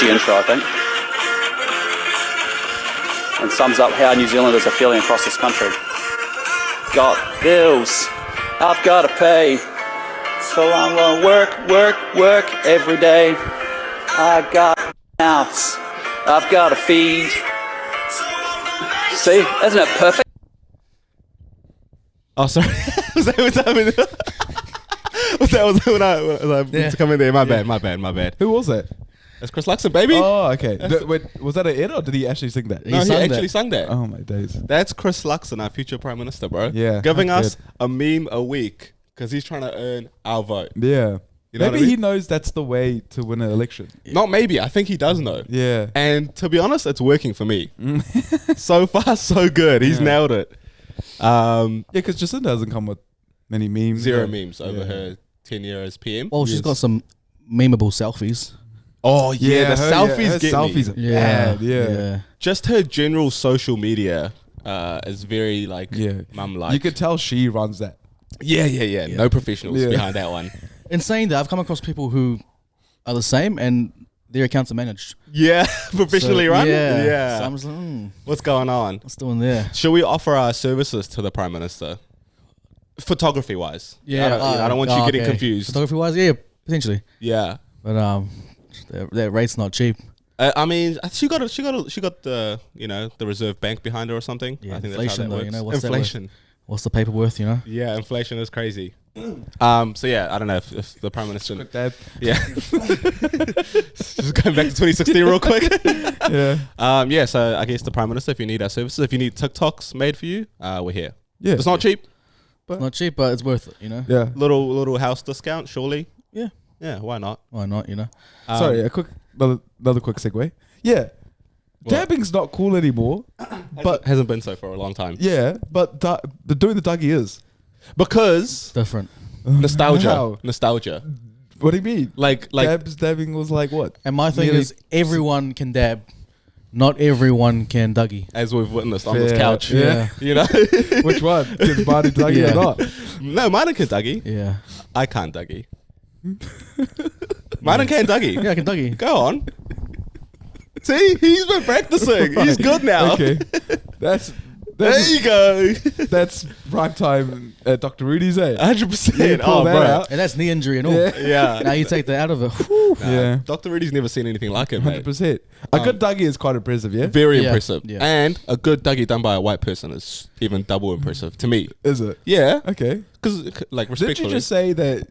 catchy intro, I think. And sums up how New Zealanders are feeling across this country. Got bills, I've got to pay. So I'm gonna work every day. I got mouths, I've got to feed. See, isn't it perfect? Oh, sorry. was that when I come in there? My bad. Who was that? That's Chris Luxon, baby. Oh, okay. Wait, was that an edit or did he actually sing that? No, he actually sung that. Oh my days. That's Chris Luxon, our future Prime Minister, bro. Yeah. Giving us a meme a week because he's trying to earn our vote. Yeah. You know maybe what I mean? he knows that's the way to win an election. Not maybe. I think he does know. Yeah. And to be honest, it's working for me. So far, so good. He's nailed it. Yeah, because Jacinda doesn't come with many memes. Zero memes over her tenure as PM. Well, she's got some memeable selfies. Oh yeah, the selfies her get selfies me. are bad. Yeah. Just her general social media is very like mum-like. You could tell she runs that. Yeah. No professionals behind that one. In saying that, I've come across people who are the same and their accounts are managed. Yeah, professionally run. Yeah. So I'm just like, what's going on? what's doing there? Should we offer our services to the Prime Minister? Photography wise. Yeah. I don't want you getting confused. Photography wise, yeah, potentially. Yeah. But that rate's not cheap. I mean, she got the the Reserve Bank behind her or something. Yeah, I think inflation that's how that though, works. what's Inflation. that worth? What's the paper worth, Yeah, inflation is crazy. So yeah, I don't know if the Prime Minister. That. Yeah. Just going back to 2016 real quick. Yeah. So I guess the Prime Minister, if you need our services, if you need TikToks made for you, we're here. Yeah. It's not cheap. It's not cheap, but it's worth it, Yeah. Little house discount, surely. Yeah. Yeah, why not? Why not, Sorry, another quick segue. Yeah. What? Dabbing's not cool anymore. But hasn't been so for a long time. yeah, but doing the Dougie is. Because Different. nostalgia. How? Nostalgia. What do you mean? Like dabbing was like what? And my thing Nearly- is, everyone can dab. Not everyone can Dougie. as we've witnessed on this couch. Yeah. You know? Which one? Can Marty Dougie Yeah. or not? No, mine can Dougie. Yeah. I can't Dougie. Mine can Dougie. Yeah, I can Dougie. Go on. See, he's been practicing. He's good now. Okay. That's There you go. That's prime time at Dr. Rudy's, eh? 100%. pull Oh, that bro. out. And that's knee injury and all. Yeah. Yeah. Now you take that out of it. Whew. Yeah. Dr. Rudy's never seen anything like it, mate. 100%. A good Dougie is quite impressive, yeah? Very Yeah. impressive. Yeah. And a good Dougie done by a white person is even double impressive to me. Is it? Yeah. Okay. Because, like, Didn't respectfully. you just say that,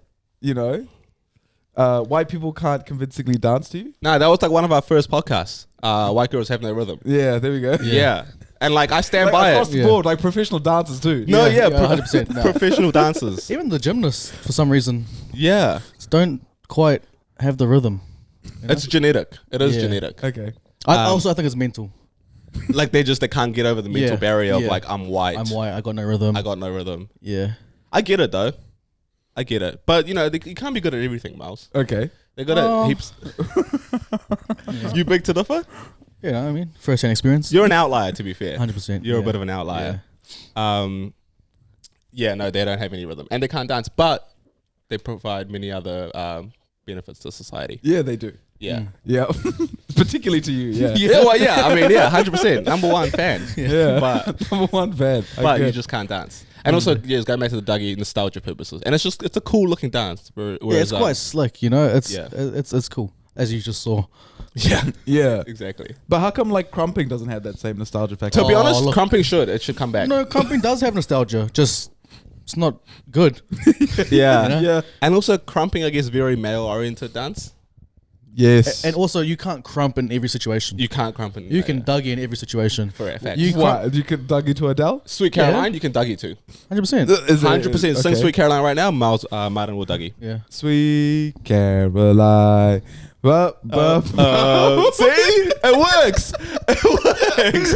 white people can't convincingly dance to you? No, that was like one of our first podcasts. White girls have no rhythm. Yeah, there we go. Yeah. And like I stand Like by across it. the Yeah. board, like professional dancers too. No, yeah, 100%. No. professional dancers. Even the gymnasts, for some reason, Yeah. don't quite have the rhythm. It's genetic. It is Yeah. genetic. Okay. I think it's mental. Like they can't get over the mental Yeah. barrier of Yeah. like I'm white. I'm white. I got no rhythm. I got no rhythm. Yeah. I get it though. I get it. But you can't be good at everything, Miles. Okay. They got it heaps. You big to differ? You know what I mean? First hand experience. You're an outlier, to be fair. 100%. You're a yeah. bit of an outlier. Yeah, no, they don't have any rhythm. And they can't dance, but they provide many other benefits to society. Yeah, they do. Yeah. Yeah. Particularly to you, yeah. Yeah, well, yeah. I mean, yeah, 100%. Number one fan. Yeah. But Number one fan. but you Okay. just can't dance. And also, yeah, it's going back to the Dougie nostalgia purposes. And it's a cool looking dance. Yeah, it's quite slick, it's cool, as you just saw. Yeah, Yeah. exactly. But how come like crumping doesn't have that same nostalgia factor? To be Oh, honest, look. crumping it should come back. No, crumping does have nostalgia, just it's not good. Yeah. You know? Yeah. And also, crumping, I guess, very male oriented dance. Yes. And also, you can't crump in every situation. You can't crump in. You can Dougie in every situation. For a fact. You What? You could Dougie to Adele? Sweet Caroline, you can Dougie too. 100%. 100%. Sing okay. Sweet Caroline right now. Martin will Dougie. Yeah. Sweet Caroline. See? It works. It works.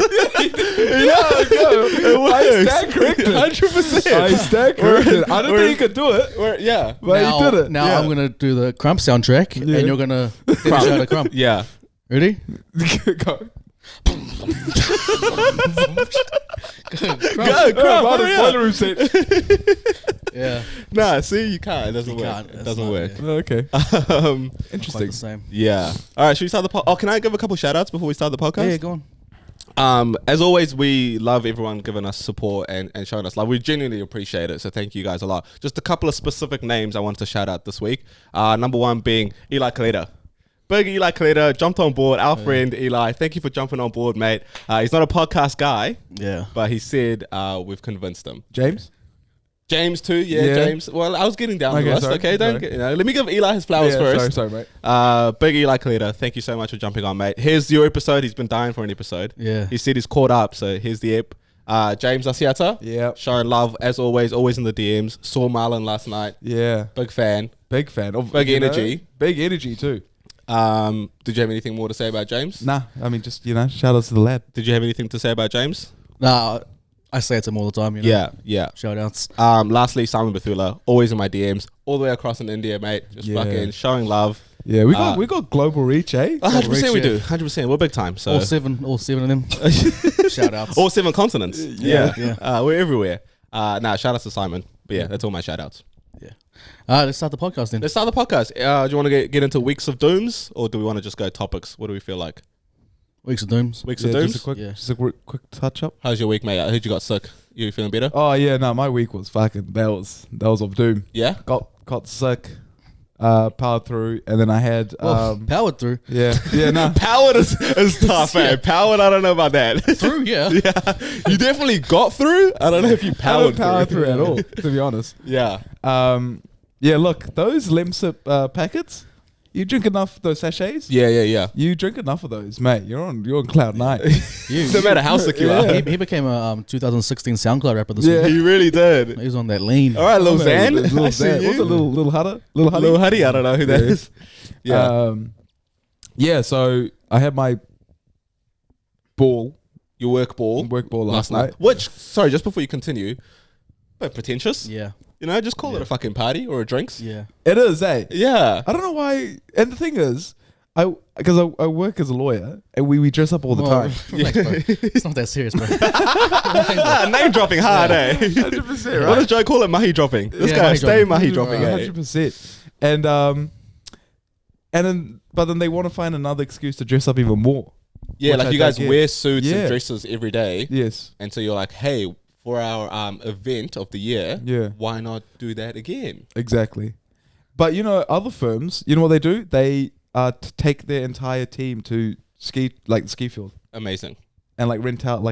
It works. I stand corrected. 100%. I stand corrected. I don't think you could do it. Yeah. But now, you did it. Now Yeah. I'm gonna do the crump soundtrack, Yeah. and you're gonna finish out a crump. Yeah. Ready? Go. Go, crumb, hurry up. room set. Yeah. Nah, see, you can't. It doesn't You work. can't. It That's doesn't not- work. yeah. Okay. Um, Quite Interesting. the same. yeah. All right, should we start the podcast? Oh, can I give a couple shout outs before we start the podcast? Yeah, go on. As always, we love everyone giving us support and showing us love. We genuinely appreciate it. So thank you guys a lot. Just a couple of specific names I wanted to shout out this week. Number one being Eli Kaleda. Big Eli Kaleda jumped on board. Our friend Eli, thank you for jumping on board, mate. He's not a podcast guy, Yeah. but he said we've convinced him. James? James too, yeah, James. Well, I was getting down the list. sorry, Okay, don't sorry. get, let me give Eli his flowers Yeah, first. sorry, mate. Big Eli Kaleda, thank you so much for jumping on, mate. Here's your episode. He's been dying for an episode. Yeah. He said he's caught up, so here's the ep. James Asiata, Yeah. showing love as always in the DMs. Saw Marlon last night. Yeah. Big fan. Big fan. Of, Big you know, energy. Big energy, too. Did you have anything more to say about James? Nah, I mean, just, shout outs to the lad. Did you have anything to say about James? Nah, I say it to him all the time. You know? Yeah. Shout outs. Lastly, Simon Bethula, always in my DMs, all the way across in India, mate. Just Yeah. fucking showing love. Yeah, we got global reach, eh? 100% we reach, do. yeah. 100%. We're big time. So All seven of them. Shout outs. all 7 continents. Yeah. Yeah. We're everywhere. Shout out to Simon. But yeah, that's all my shout outs. Yeah. All right, let's start the podcast then. Let's start the podcast. Do you want to get into weeks of dooms or do we want to just go topics? What do we feel like? Weeks of Dooms. Weeks Yeah, of dooms? Yeah. just a quick touch up. How's your week, mate? I heard you got sick. You feeling better? Oh yeah, no, my week was fucking that was of doom. Yeah? Got sick, powered through, and then I had Powered through. no. Powered is tough, man. Powered, I don't know about that. Through, yeah. Yeah. You definitely got through. I don't know if you I don't powered power through at all, to be honest. Yeah. Yeah, look, those Lemsip packets, you drink enough of those sachets. Yeah. You drink enough of those, mate. You're on cloud nine. No matter how sick you are. He became a 2016 SoundCloud rapper this Yeah. week. He really did. He was on that lean. All right, Lil Zan. Little I see Zan. you. What's a little Hudder? Little Huddy? Lil Huddy, I don't know who that is. Yeah. Yeah, so I had my Your work ball. last night. Which, sorry, just before you continue, but pretentious. Yeah. You know, just call it a fucking party or a drinks. Yeah. It is, eh? Yeah. I don't know why. And the thing is, I work as a lawyer and we dress up all the time. Relax, bro. It's not that serious, bro. Name dropping hard, eh? 100%, What does Joe call it? Mahi dropping. This Yeah, guy mahi stay dropping. mahi dropping, eh? 100%. But then they want to find another excuse to dress up even more. Yeah, Which like I you guys don't get. wear suits Yeah. and dresses every day. Yes. And so you're like, hey, for our event of the year, Yeah. why not do that again? Exactly. But other firms, you know what they do? They take their entire team to ski field Amazing. and rent out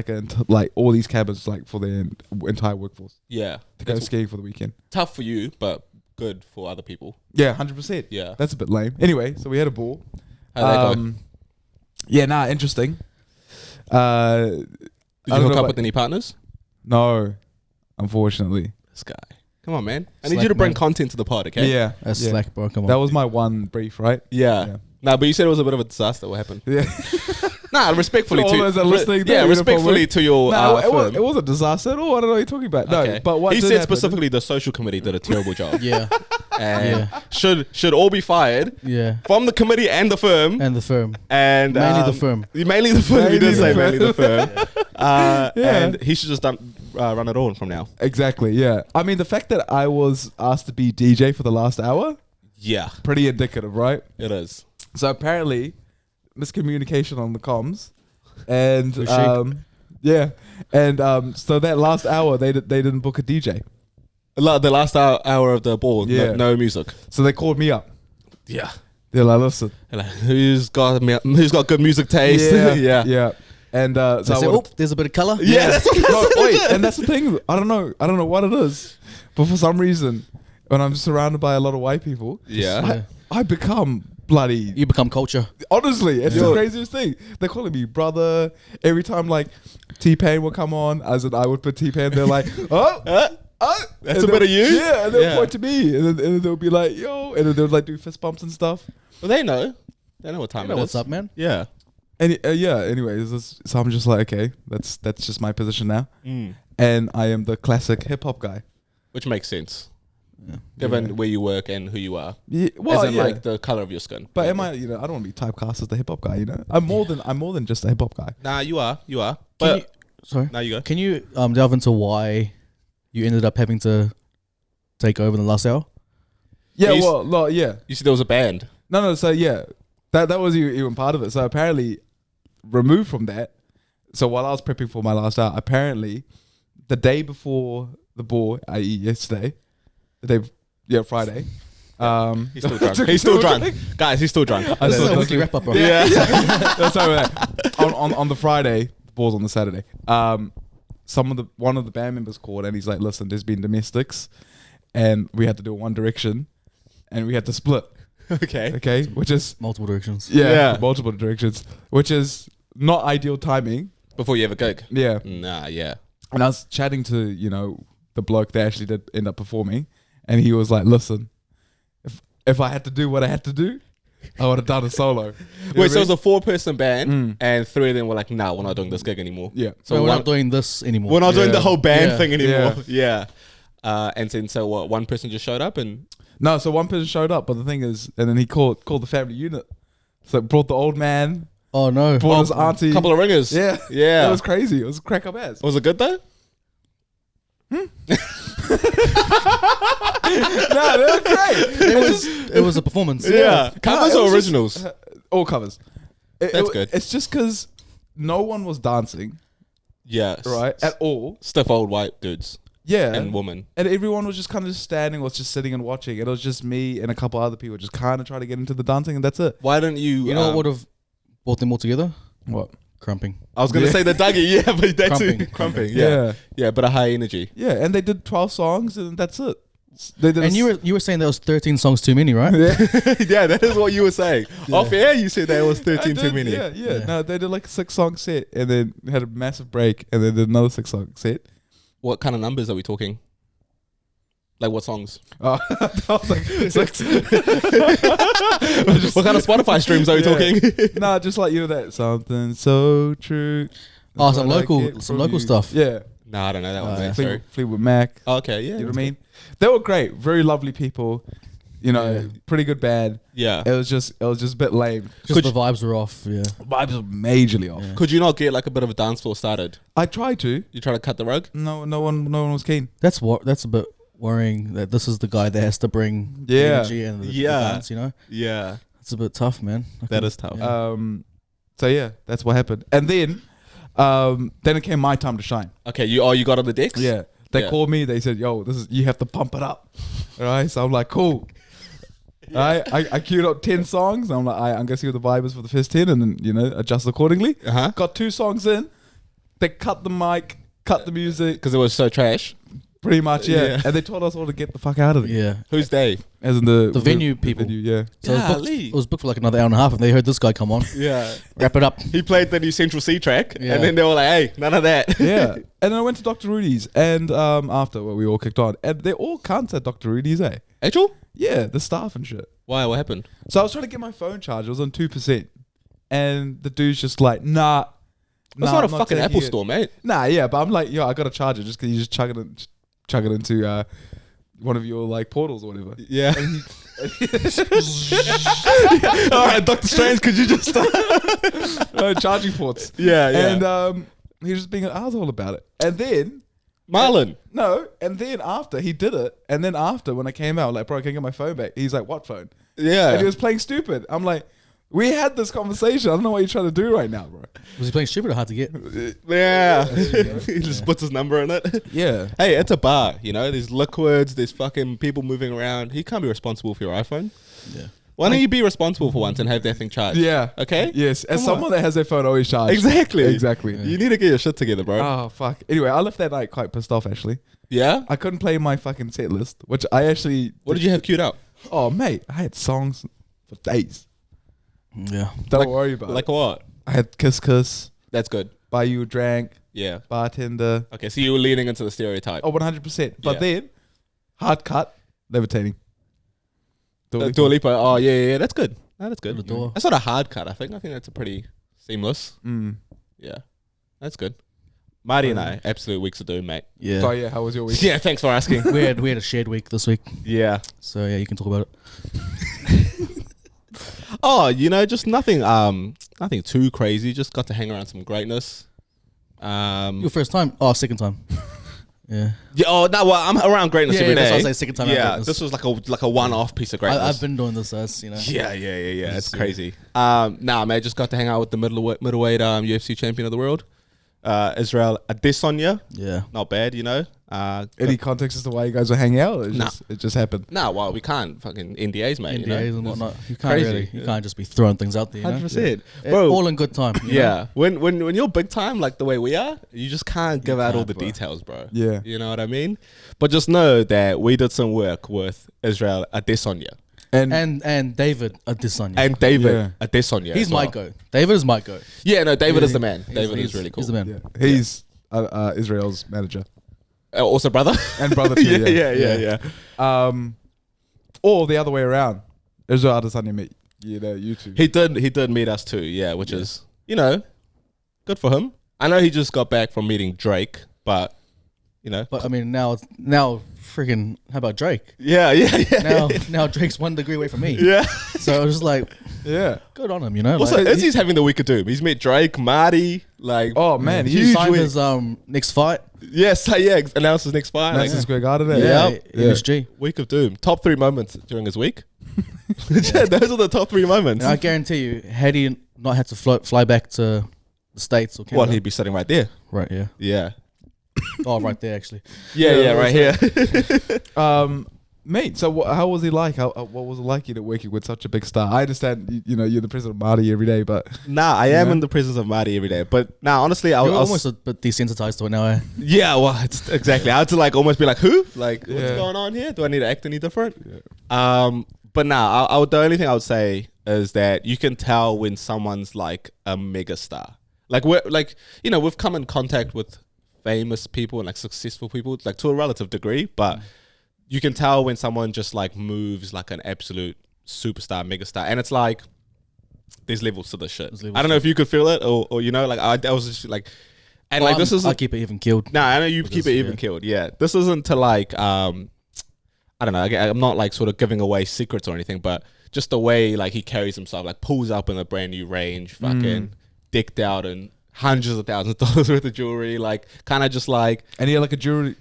all these cabins for their entire workforce Yeah. to go That's skiing for the weekend. tough for you, but good for other people. Yeah, 100%. Yeah. That's a bit lame. Anyway, so we had a ball. How'd that go? Yeah, interesting. Did you hook up with any partners? No, unfortunately. This guy. Come on, man. I need Slack, you to bring man. content to the pod, okay? Yeah. That's yeah. slack, bro. Come on. That was my one brief, right? Yeah. Yeah. No, but you said it was a bit of a disaster. What happened? Yeah. Nah, respectfully To all those that are listening, yeah, that respectfully to your firm. it wasn't a disaster at all. I don't know what you're talking about. No, Okay. but what he did said happen- specifically the social committee did a terrible job. yeah. And should all be fired Yeah. from the committee and the firm. And the firm. And Mainly the firm. Mainly the firm. He did say mainly Mainly the firm. Yeah. And he should just run it all from now. Exactly, yeah. I mean, the fact that I was asked to be DJ for the last hour, Yeah, pretty indicative, right? it is. So apparently, miscommunication on the comms, and For sheep. yeah, and so that last hour they didn't book a DJ, The last hour of the ball, Yeah. no music. so they called me up. Yeah. They're like, listen, Like, who's got good music taste? Yeah. yeah, and so They I say, would've- oh, there's a bit of color. Yeah, that's no, wait, and that's the thing. I don't know what it is, but for some reason, when I'm surrounded by a lot of white people, Yeah. I become bloody. You become culture. Honestly, it's Yeah. the craziest thing. They're calling me brother every time. T-Pain would come on, as in I would put T-Pain. They're like, oh. That's And a bit they'll- of you? Yeah, and they'll Yeah. point to me, and then they'll be like, yo, and then they'll do fist bumps and stuff. Well, they know. They know what time You know it is. what's up, man? Yeah. And anyways, so I'm just like, okay, that's just my position now, Mm. and I am the classic hip hop guy. Which makes sense. Given where you work and who you are. Yeah, well, As in, yeah. like, the color of your skin. But am I? I don't want to be typecast as the hip hop guy. I'm more than just a hip hop guy. Nah, you are. Can But you, Sorry. Now you go. Can you delve into why you ended up having to take over in the last hour? Yeah, You s- well, no, yeah. You said there was a band. No, so yeah, that was even part of it. So apparently, removed from that, so while I was prepping for my last hour, apparently, the day before the ball, i.e. yesterday, Friday. He's still drunk. He's still drunk. Guys, he's still drunk. This is a weekly wrap up, bro. Yeah. That's how on the Friday, the ball's on the Saturday. One of the band members called and he's like, "Listen, there's been domestics, and we had to do One Direction, and we had to split." Okay, which is Multiple directions. Yeah. multiple directions, which is not ideal timing. Before you have a gig. Yeah, Nah, yeah. and I was chatting to the bloke that actually did end up performing, and he was like, "Listen, if I had to do what I had to do, I would have done a solo." You know Wait, what so I it was a 4-person band, Mm. and 3 of them were like, "Nah, we're not doing this gig anymore." Yeah. So we're one- not doing this anymore. We're not doing Yeah. the whole band Yeah. thing anymore. Yeah. And then so what? One person just showed up and No, so one person showed up, but the thing is, and then he called the family unit. So brought the old man, Oh no. brought his auntie. a couple of ringers. Yeah, Yeah. it was crazy. It was crack up ass. Was it good though? No, they were great. It was a performance. Yeah. Covers No, it or was originals? just- all covers. That's good. It's just because no one was dancing, Yeah. right, at all. Stiff old white dudes Yeah, and woman. and everyone was just kind of just standing or just sitting and watching. And it was just me and a couple other people just kind of trying to get into the dancing, and that's it. Why don't you? You know what would have brought them all together? What? Crumping. I was gonna Yeah. say the dougie. Yeah, but that's Crumping. crumping. Yeah. Yeah. Yeah, but a high energy. Yeah, and they did 12 songs, and that's it. They did. And you were saying there was 13 songs too many, right? Yeah. Yeah, that is what you were saying. Off air, you said there was 13 I too did, many. Yeah. Yeah. No, they did like a 6-song set, and then had a massive break, and then did another 6-song set. What kind of numbers are we talking? Like what songs? I was like, 6. What kind of Spotify streams are we Yeah. talking? Nah, just like that something so true. Oh, some What I local- get some from local you. stuff. Yeah, No, I don't know that one. yeah. mate, sorry. Fleetwood Mac. Okay, yeah. You know what I mean? They were great, very lovely people. Pretty good band. Yeah. It was just a bit lame. Just the vibes were off. Yeah. Vibes were majorly off. Yeah. Could you not get like a bit of a dance floor started? I tried to. You try to cut the rug? No one was keen. That's a bit worrying that this is the guy that has to bring the Yeah. energy and the Yeah. dance, you know? Yeah. It's a bit tough, man. That is tough. Yeah. So yeah, that's what happened. And then it came my time to shine. Okay, you got on the decks? Yeah. They Yeah. called me. They said, "Yo, you have to pump it up." All right. So I'm like, cool. I queued up 10 songs. I'm like, I'm gonna see what the vibe is for the first 10, and then adjust accordingly. Uh-huh. Got 2 songs in. They cut the mic, cut the music, Because it was so trash. pretty much. Yeah. Yeah. And they told us all to get the fuck out of there. Yeah. Who's they? As in the venue people. venue, yeah. So Golly. it was booked for like another hour and a half, and they heard this guy come on. Yeah. Wrap it up. He played the new Central C track, Yeah. and then they were like, hey, none of that. Yeah. And then I went to Dr. Rudy's, and after we all kicked on, and they're all cunts at Dr. Rudy's, eh? Actual? Yeah, the staff and shit. Why? What happened? So I was trying to get my phone charged. It was on 2%. And the dude's just like, nah. That's not a fucking Apple store, mate. Nah, yeah, but I'm like, yo, I got to charge it just because you just chug it into one of your like portals or whatever. Yeah. All right, Dr. Strange, could you just... Charging ports. Yeah, yeah. And he was just being an asshole about it. And then... Marlon. No, and then after he did it, and then after when I came out, like, bro, I can't get my phone back. He's like, what phone? Yeah. And he was playing stupid. I'm like, we had this conversation. I don't know what you're trying to do right now, bro. Was he playing stupid or hard to get? Yeah. He just puts his number in it. Yeah. Hey, it's a bar, There's liquids, there's fucking people moving around. He can't be responsible for your iPhone. Yeah. Why don't you be responsible for once and have that thing charged? Yeah. Okay? Yes. As Come on. someone that has their phone always charged. Exactly. Exactly. You need to get your shit together, bro. Oh, fuck. Anyway, I left that night quite pissed off, actually. Yeah? I couldn't play my fucking set list, which I actually... What did you have queued up? Oh, mate. I had songs for days. Yeah. Don't worry about Like it. what? I had Kiss Kiss, That's good. Buy You a Drank, Yeah. Bartender. Okay, so you were leaning into the stereotype. Oh, 100%. But Yeah. then, Hard Cut, Levitating. Dua Lipa. Oh, yeah. That's good. No, that's good. The door. That's not a hard cut, I think. I think that's a pretty seamless. Mm. Yeah. That's good. Marty and I, absolute weeks of doom, mate. Yeah. So, yeah, how was your week? Yeah, thanks for asking. we had a shared week this week, Yeah. so yeah, you can talk about it. Oh, just nothing too crazy. Just got to hang around some greatness. Your first time? Oh, second time. Yeah. Yeah. Oh no. Well, I'm around greatness Yeah, every that's day. what I say, second time around Yeah. greatness. This was like a one-off piece of greatness. I've been doing this, as you know. Yeah. It's crazy. Nah, man. I just got to hang out with the middleweight UFC champion of the world, Israel Adesanya. Yeah. Not bad, you know. Any context as to why you guys were hanging out? It just happened. Nah, well, we can't fucking NDAs, mate. NDAs and whatnot. You can't crazy. really. You can't just be throwing things out there. You know? 100%. Yeah. Bro, All in good time. you know? yeah. When you're big time like the way we are, you just can't give out all can't, the bro. details, bro. Yeah. You know what I mean? But just know that we did some work with Israel Adesanya And David Adesanya. and David Yeah. Adesanya. He's as my well. goat. David is my goat. Yeah, no, David Yeah, is the man. David He's- is really cool. He's the man. yeah, he's Israel's manager Also, brother. and brother too. yeah. Or the other way around. Israel Adesanya met you two. He did meet us too. Yeah, which is good for him. I know he just got back from meeting Drake, but But I mean, now freaking, how about Drake? yeah. Now Drake's 1 degree away from me. Yeah. So I was just like, Yeah. good on him, you know. Also, like, Izzy's having the week of doom. He's met Drake, Marty, like Oh man, he he's signed week. his next fight. yes, announced his next fight. Madison Like, Square Garden. Eh? Yeah. MSG. week of doom. Top 3 moments during his week. Yeah, those are the top 3 moments. And I guarantee you, had he not had to fly back to the States or Canada. Well, he'd be sitting right there. Right, yeah. Yeah. Oh, right there, actually. Yeah, right here. Mate, so how was he like? What was it like working with such a big star? I understand, you're the president of Marty every day, but Nah, I am know? in the presence of Marty every day. But honestly, I You're was almost a bit desensitized to it now, eh? yeah, well, it's exactly. I had to like almost be like, who? Like, what's Yeah. going on here? Do I need to act any different? But the only thing I would say is that you can tell when someone's like a mega star. Like we've come in contact with famous people and like successful people, like to a relative degree, but you can tell when someone just like moves like an absolute superstar, megastar, and it's like there's levels to this shit. There's levels I don't know to if you could feel it or like I was just like, and Well, like this is I keep it even killed. no, I know you With keep this, it even yeah. killed. Yeah, this isn't to like I don't know. I'm not like sort of giving away secrets or anything, but just the way like he carries himself, like pulls up in a brand new range, fucking decked out and hundreds of thousands of dollars worth of jewelry, like kind of just like and he had like a jewelry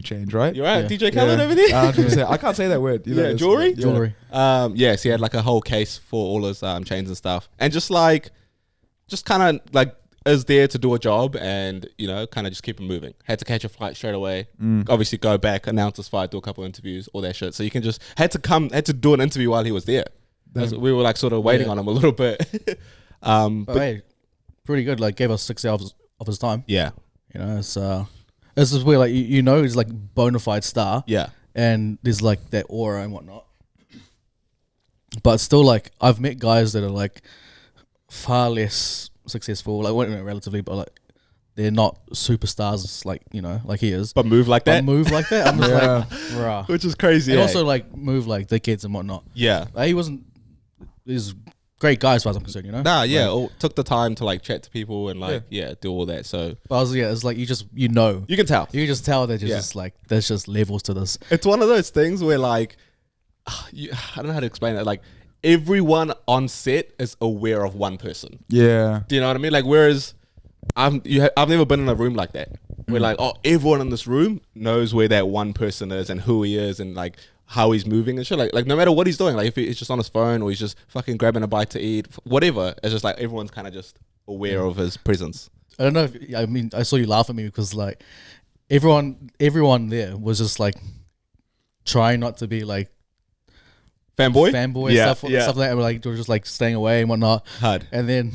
change, right? you're right, Yeah. DJ Khaled over there. 100%. I can't say that word. Yeah, it's- jewelry? Jewelry. Yes, he had like a whole case for all his chains and stuff, and just kind of like is there to do a job and kind of just keep it moving. Had to catch a flight straight away. Obviously, go back, announce his fight, do a couple of interviews, all that shit. So you can just had to do an interview while he was there. As we were like sort of waiting Yeah. on him a little bit. But hey, pretty good. Like, gave us 6 hours of his time. Yeah, It's this is where like he's like bona fide star. yeah, And there's like that aura and whatnot. But still, like, I've met guys that are like far less successful, like, well, relatively, but like they're not superstars, like like he is. but move like But that, move like that, I'm just Yeah. like, bruh. which is crazy. And eh? also like move like dickheads and whatnot. yeah. Like, he wasn't. He's great guy as far as I'm concerned, Nah, yeah, Like, took the time to like chat to people and like do all that. So but I was it's like you you can tell. you can just tell that Yeah. just like there's just levels to this. It's one of those things where like I don't know how to explain it. Like everyone on set is aware of one person. Yeah. Do you know what I mean? Like whereas I've never been in a room like that. Where like everyone in this room knows where that one person is and who he is and like how he's moving and shit. Like no matter what he's doing, like if he's just on his phone or he's just fucking grabbing a bite to eat, whatever, it's just like everyone's kind of just aware of his presence. I don't know if I saw you laugh at me because like everyone there was just like trying not to be like Fanboy and stuff like that. And like they were just like staying away and whatnot. Hard. And then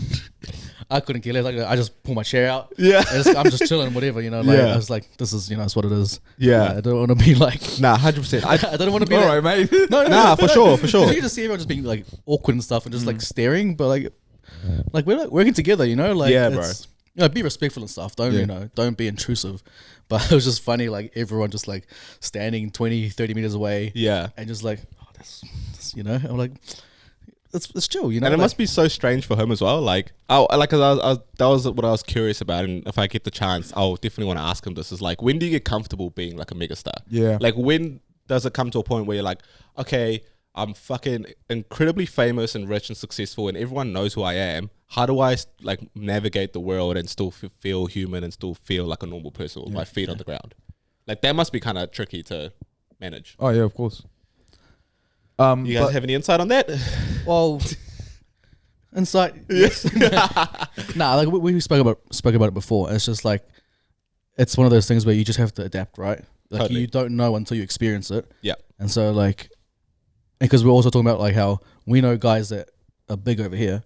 I couldn't care less. Like I just pull my chair out. Yeah. I'm just chilling, whatever. Like Yeah. I was like, this is that's what it is. Yeah. I don't want to be like. Nah, 100%. I don't want to be. All that- right, mate. No, Nah, for sure. You can just see everyone just being like awkward and stuff and just like staring, but like we're like working together, Like Yeah, bro. it's- be respectful and stuff. Don't don't be intrusive. But it was just funny, like everyone just like standing 20, 30 meters away. Yeah. And just like, oh, that's I'm like, it's chill, And it must be so strange for him as well. Like, that was what I was curious about. And if I get the chance, I'll definitely want to ask him this. Is like, when do you get comfortable being like a megastar? Yeah. Like, when does it come to a point where you're like, okay, I'm fucking incredibly famous and rich and successful and everyone knows who I am. how do I like navigate the world and still feel human and still feel like a normal person with my feet on the ground? Like that must be kind of tricky to manage. Oh yeah, of course. You guys have any insight on that? Well, insight. Yes. Nah, like we spoke about it before. It's just like it's one of those things where you just have to adapt, right? Like Totally. you don't know until you experience it. Yeah. And so like, because we're also talking about like how we know guys that are big over here,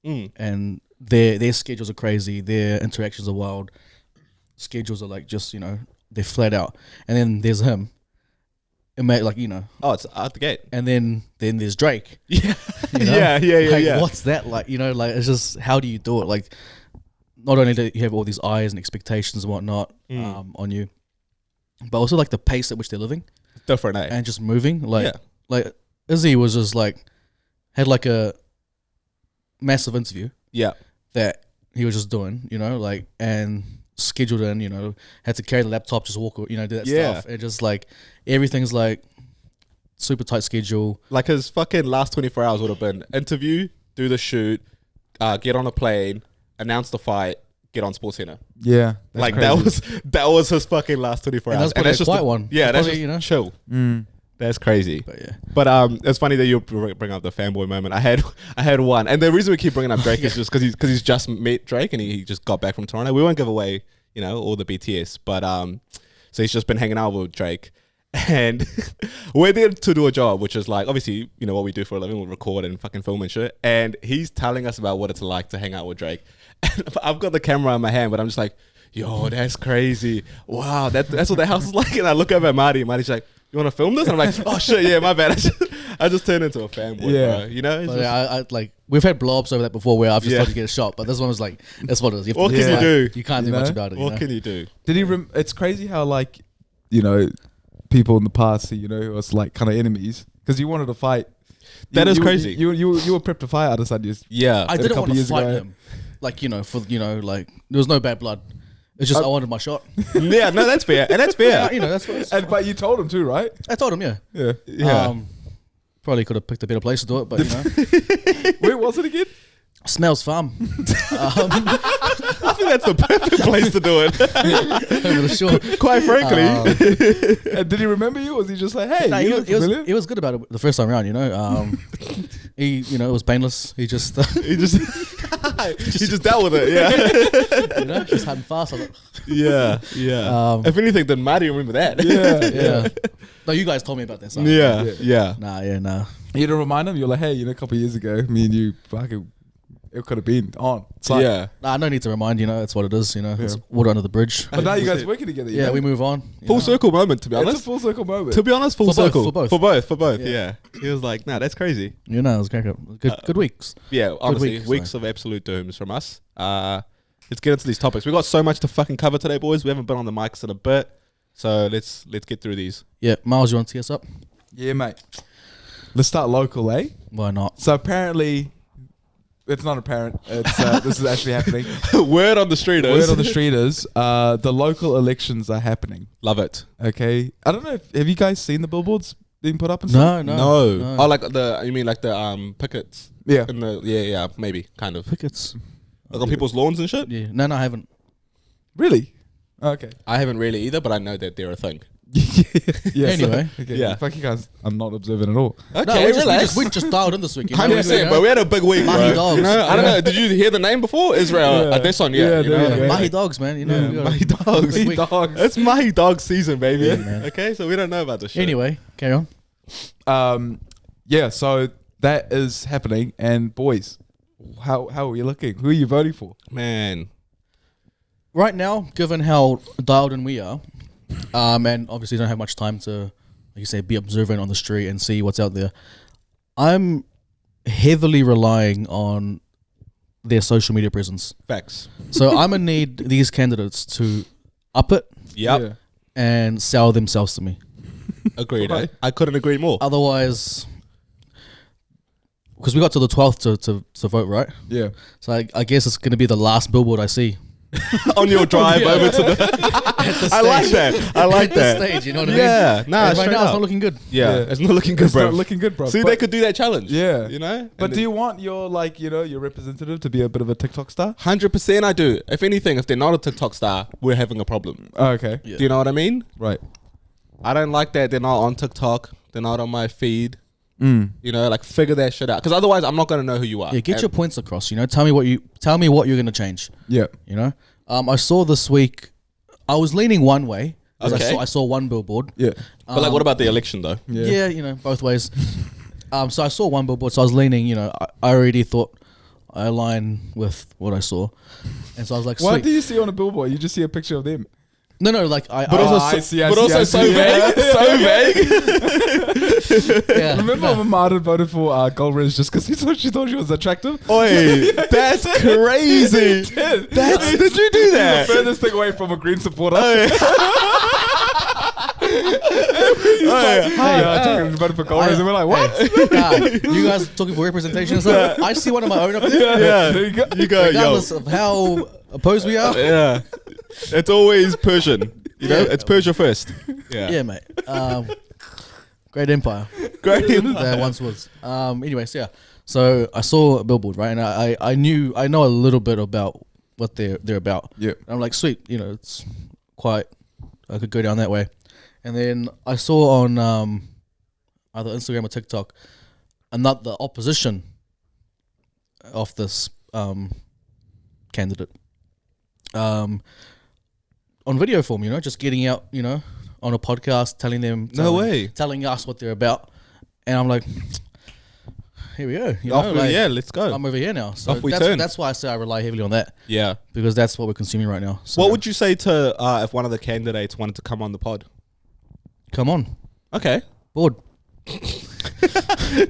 and their schedules are crazy, their interactions are wild, schedules are like just they're flat out, and then there's him. It made like Oh, it's out the gate. and then there's Drake. Yeah. Like, yeah. what's that like? Like it's just how do you do it? Like, not only do you have all these eyes and expectations and whatnot on you, but also like the pace at which they're living Different, eh? and just moving. Like, Yeah. like Izzy was just like had like a massive interview Yeah. that he was just doing, like and scheduled in, had to carry the laptop, just walk, do that Yeah. stuff. And just like everything's like super tight schedule. Like his fucking last 24 hours would have been interview, do the shoot, get on a plane, announce the fight, get on SportsCenter. Yeah, Like crazy. that was his fucking last 24 And hours. that's probably a just quiet one. Yeah, That's that's probably, just chill. Mm. That's crazy. But yeah. But it's funny that you bring up the fanboy moment. I had one, and the reason we keep bringing up Drake is just because he's just met Drake and he just got back from Toronto. We won't give away all the BTS, but so he's just been hanging out with Drake, and we're there to do a job, which is like obviously what we do for a living. We record and fucking film and shit, and he's telling us about what it's like to hang out with Drake. And I've got the camera in my hand, but I'm just like, yo, that's crazy. Wow, that's what the house is like. And I look up at Marty, and Marty's like, you want to film this? And I'm like, oh shit, yeah, my bad. I just turned into a fanboy, Yeah. bro. It's But just- yeah, I like we've had blow-ups over that before where I've just Yeah. tried to get a shot, but this one was like that's what it is. You have What to- can it's you like, do? You can't do You much know? about it. what can you do? Did he? It's crazy how like, people in the past, who was like kind of enemies because you wanted to fight. That is you, crazy. You were prepped to fight Adesanya. Yeah, I a didn't couple want to years fight ago. him, like for like there was no bad blood. It's just I wanted my shot. yeah. No, that's fair, and that's fair. That's what And but you told him too, right? I told him. Yeah. Yeah. Yeah. Probably could have picked a better place to do it, but Where was it again? Snail's Farm. I think that's the perfect place to do it. Over the shore. Quite frankly. And did he remember you? Or was he just like, hey, Nah, you he, look was, familiar? he was good about it the first time around, he, it was painless. He just, he just dealt with it. Yeah. just had him fast. I was like, Yeah. If anything, then Marty remember that. yeah. No, you guys told me about that. So. Yeah. Nah. You had to remind him. You're like, hey, a couple of years ago, me and you, fucking, it could have been on. It's like, Yeah. Nah, no need to remind. It's what it is. It's water under the bridge. But now you guys working together. Yeah, we move on. Full circle moment, to be It's a honest. full circle moment. To be honest, full For both, circle. for both. For both. Yeah. Yeah. He was like, nah, that's crazy. It was crack up. Good weeks. Yeah, honestly, week, weeks of absolute dooms from us. Let's get into these topics. We've got so much to fucking cover today, boys. We haven't been on the mics in a bit. So let's get through these. Yeah, Miles, you want to tee us up? Yeah, mate. Let's start local, eh? Why not? So apparently, it's not apparent. It's this is actually happening. Word on the street is. Word on the street is the local elections are happening. Love it. Okay, I don't know. Have you guys seen the billboards being put up and No, stuff? No. Oh, like you mean like the pickets? Yeah. In the yeah, maybe kind of. Pickets. Like on people's lawns and shit. Yeah. No, I haven't. Really? Okay. I haven't really either, but I know that they're a thing. Yeah. Anyway. okay. Yeah. Fuck you guys. I'm not observant at all. Okay, No, we just dialed in this week. 100%, but we had a big week, Mahi bro. dogs. I don't know. Did you hear the name before? Israel Yeah. Adesanya. Yeah, you there know? you go. Mahi dogs, man. We got Mahi a dogs. big week. It's Mahi dog season, baby. Yeah, man. Okay, so we don't know about this shit. Anyway, carry on. Yeah. So that is happening, and boys, how are we looking? Who are you voting for? Man. Right now, given how dialed in we are, and obviously don't have much time to, like you say, be observant on the street and see what's out there, I'm heavily relying on their social media presence. Facts. So I'm gonna need these candidates to up it Yep. Yeah. and sell themselves to me. Agreed. Right. I couldn't agree more. Otherwise, because we got to the 12th to vote, right? Yeah. So I guess it's gonna be the last billboard I see. on your drive Yeah. over to the. I like that. I like At this that. stage, you know what I mean? Yeah, nah, And right straight now it's up. not looking good. Yeah, it's not looking good, It's bro. not looking good, bro. See, But- they could do that challenge. Yeah. You know. But do you want your your representative to be a bit of a TikTok star? 100% I do. If anything, if they're not a TikTok star, we're having a problem. Oh, okay. Yeah. Do you know what I mean? Right. I don't like that they're not on TikTok. They're not on my feed. Mm. You know, like figure that shit out. Because otherwise, I'm not gonna know who you are. Yeah, get And- your points across. You know, tell me what you're gonna change. Yeah. You know, I saw this week. I was leaning one way. 'Cause Okay. I saw one billboard. Yeah. But like, what about the election though? Yeah, you know, both ways. So I saw one billboard, so I was leaning. You know, I already thought I align with what I saw, and so I was like, What sweet. do you see on a billboard? You just see a picture of them. No, like I. But I, also, I see, I but see, also I so see. vague, Yeah. so vague. yeah, Remember when Martin voted for Goldridge just because she thought she was attractive? Oi, that's crazy. Did. Did you do The that? furthest thing away from a green supporter. Hey, voted for Goldridge, and we're like, what? you guys talking for representation and stuff? I see one of my own up there. Yeah, There you go. you go, yo. Regardless of how opposed we are. Yeah, it's always Persian. You know, it's Persia first. Yeah, mate. Great empire. Great. There once was. Anyways, yeah. So I saw a billboard, right, and I know a little bit about what they're about. Yeah. And I'm like, sweet, you know, it's quite. I could go down that way, and then I saw on either Instagram or TikTok, not the opposition of this candidate. On video form, you know, just getting out, you know, on a podcast, telling us what they're about, and I'm like, here we go. You know, like, Yeah, let's go. I'm over here now. So Off we turn. that's why I say I rely heavily on that, Yeah. because that's what we're consuming right now. So What would you say to if one of the candidates wanted to come on the pod? come on, Okay. board.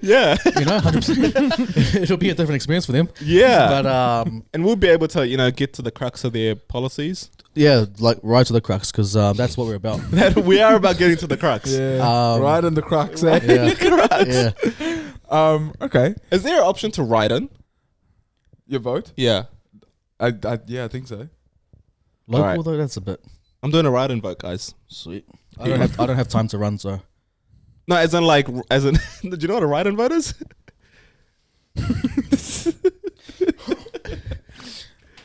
Yeah. You know, 100%. It'll be a different experience for them. Yeah. But and we'll be able to, you know, get to the crux of their policies. yeah, like right to the crux, because that's what we're about. We are about getting to the crux. Yeah. Right in the crux, eh? Yeah. Yeah. Okay. Is there an option to write in? Your vote? Yeah. I think so. Local Alright. though, that's a bit I'm doing a write in vote, guys. sweet. I don't have time to run, so No, as in, do you know what a write in vote is?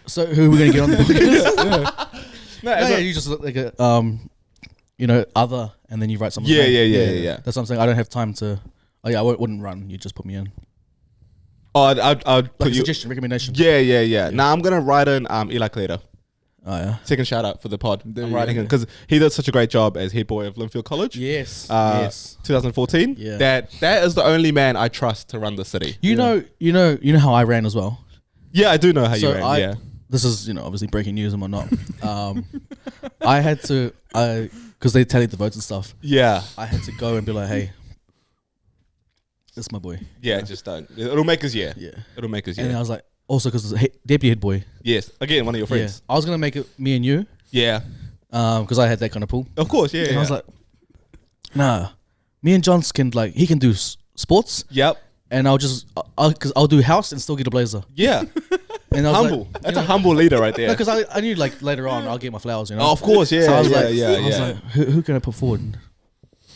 So who are we gonna get on the podcast? No, No, as yeah, in- you just look like a you know, other, and then you write something. Yeah. That's what I'm saying. I don't have time to. Oh yeah, I wouldn't run. You just put me in. Oh, I'd Like put a you. suggestion, recommendation. Yeah. Nah, I'm gonna write in Eli Cleater. Oh yeah. Second shout out for the pod. There I'm you writing go. in because he did such a great job as head boy of Linfield College. Yes. Uh, yes. 2014. Yeah. That is the only man I trust to run the city. You know how I ran as well. Yeah, I do know how you So ran. Yeah. this is, you know, obviously breaking news and whatnot. I had to, because they tallied the votes and stuff. Yeah. I had to go and be like, hey, this is my boy. Yeah, just don't. It'll make us yeah. Yeah. It'll make us And then I yeah. was like, also because deputy head boy. Yes. Again, one of your Yeah. friends. I was gonna make it me and you, Yeah. because I had that kind of pool. Of course, yeah. And I was like, nah, me and John can he can do sports, yep. and because I'll do house and still get a blazer. Yeah. And I was Humble. like, That's a humble leader right there. because I knew like later on I'll get my flowers, you know. Oh, of course, yeah. So I was yeah, like, yeah, I was yeah. like, who can I put forward?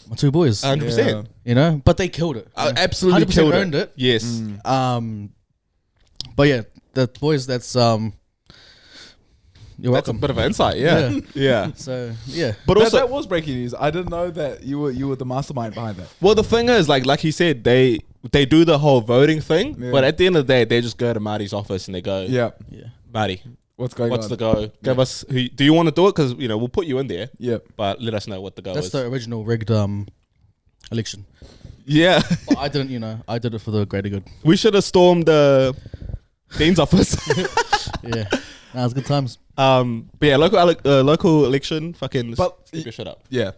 My two boys, 100%. you know. But they killed it. Absolutely 100% killed earned it. Yes. But yeah, the boys. That's you're That's a welcome. bit of an insight, yeah. Yeah. Yeah. So yeah, But That, also, that was breaking news. I didn't know that you were the mastermind behind that. well, the thing is, like he said, they do the whole voting thing, Yeah. but at the end of the day, they just go to Marty's office and they go, Yeah. yeah. Marty, What's going what's on? the go? Give us, do you want to do it? Because, you know, we'll put you in there, Yeah. but let us know what the go That's is. the original rigged election. Yeah. But I didn't, you know, I did it for the greater good. We should have stormed the Dean's office. Yeah, nah, it's good times. But yeah, local election, fucking But keep your shit up. Yeah.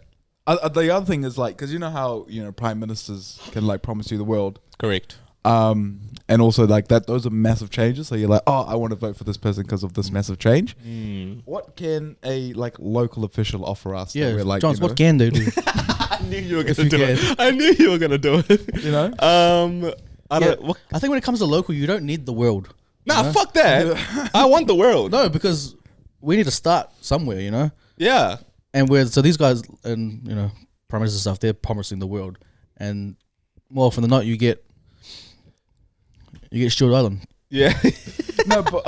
The other thing is like, because you know how, you know, prime ministers can like promise you the world. Correct. And also like that, those are massive changes. So you're like, oh, I want to vote for this person because of this massive change. What can a like local official offer us? that Yeah, we're like, Johns, you know, what can they do? I knew you were If going to you do can. it. I knew you were going to do it. you know? I Yeah, don't, what, I think when it comes to local, you don't need the world. nah, know? fuck that. I want the world. No, because we need to start somewhere, you know. Yeah. And so these guys and prime minister stuff, they're promising the world, and more often than not, you get Stewart Island. Yeah. No, but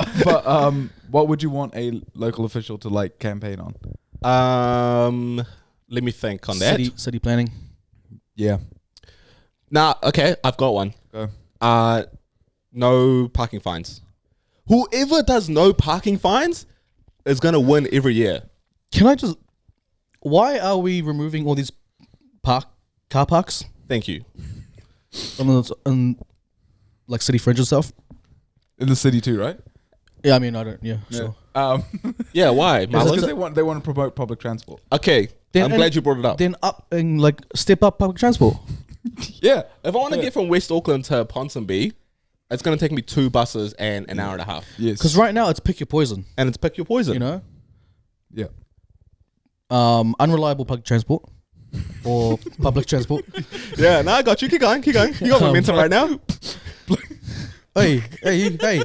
what would you want a local official to like campaign on? Let me think on that. City planning. Yeah. Nah, okay, I've got one. Go. No parking fines. Whoever does no parking fines is gonna win every year. Can I just? Why are we removing all these car parks Thank you. on like city fringe and stuff? In the city too, right? Yeah, I mean, I don't. Yeah, sure. Yeah, why? Because Marlon? they want to promote public transport. Okay, I'm glad you brought it up. Then step up public transport. Yeah. If I want to get from West Auckland to Ponsonby, it's going to take me 2 buses and an hour and a half. Yes. Because right now it's pick your poison. And it's pick your poison. You know. Yeah. Unreliable public transport or public transport. Yeah, no, I got you. Keep going. You got momentum right now. Hey, you can't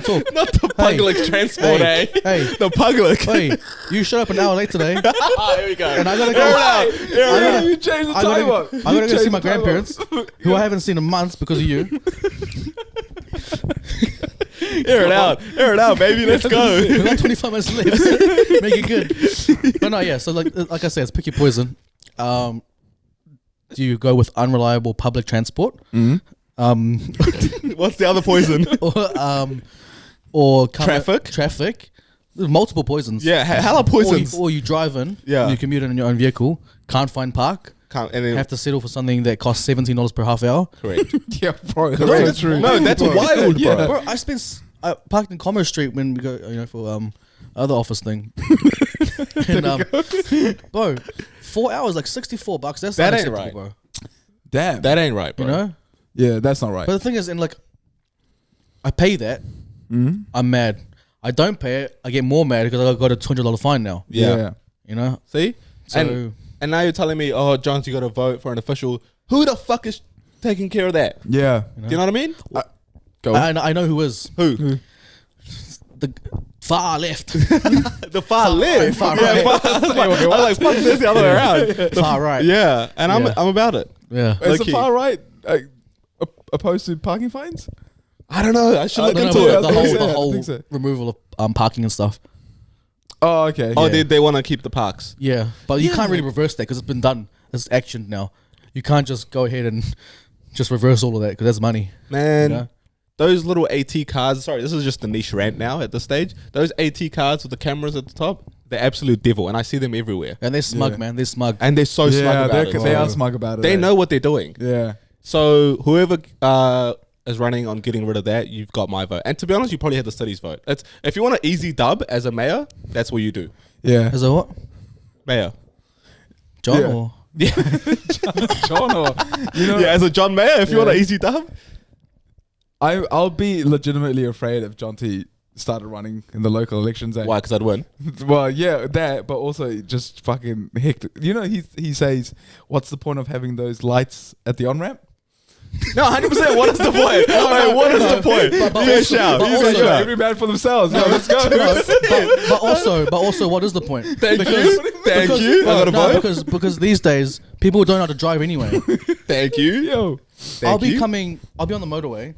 talk. Not the public transport, hey, hey. The public. Hey, you showed up an hour late today, Here we go. and I gotta go. You changed the time up. I gotta go see my grandparents, who I haven't seen in months because of you. Air it out, baby. Let's go. We got 25 minutes left. Make it good. But no, yeah. So like I said, it's pick your poison. Do you go with unreliable public transport? What's the other poison? or Traffic? There's multiple poisons. Yeah, hella poisons. Or you drive in. Yeah. You commute in your own vehicle. Can't find park. And then Have to settle for something that costs $17 per half hour. correct. Yeah, bro. Correct. That's true. No, that's wild, bro. Yeah. Bro, I parked in Commerce Street when we go, for other office thing. And bro, 4 hours like $64. That's That ain't unacceptable, right. bro. Damn. That ain't right, bro. You know. Yeah, that's not right. But the thing is, I pay that. I'm mad. I don't pay it. I get more mad because I got a $200 fine now. Yeah. You know. See? So And now you're telling me, oh, Johns, you got to vote for an official. Who the fuck is taking care of that? Yeah. Do you know what I mean? Go. I know who is. Who? The far left. The far left. Far Yeah, right. I was like, fuck this the other way around. Far right. Yeah, and Yeah. I'm about it. Yeah. Is the Low-key. far right opposed to parking fines? I don't know. I should look No, into but it. I think the so. whole removal of parking and stuff. Oh, okay. Oh, yeah. they want to keep the parks. Yeah, but you Yeah, can't really reverse that because it's been done. It's action now. You can't just go ahead and just reverse all of that because that's money. Man, You know? those little AT cards. Sorry, this is just a niche rant now at this stage. Those AT cards with the cameras at the top, they're absolute devil, and I see them everywhere. And they're smug, Yeah. man. They're smug. And they're so smug about it. they are smug about it. They know what they're doing. Yeah. So whoever is running on getting rid of that, you've got my vote. And to be honest, you probably had the city's vote. It's if you want an easy dub as a mayor, that's what you do. Yeah. Is it what? Mayor. John Yeah. or? John, or, you know, Yeah, as a John Mayor, if you want an Yeah. easy dub. I'll be legitimately afraid if John T started running in the local elections. Why? Because I'd win. Well, yeah, that, but also just fucking hectic. You know, he says, "What's the point of having those lights at the on ramp?" No, 100%. What is the point? Like, what is the point? but You also- shout. but You also- shout. Every man for themselves. No, let's go. but also, what is the point? Thank you. Thank you. I got a vote. Because these days people don't know how to drive anyway. Thank you. Yo, Thank you. I'll be on the motorway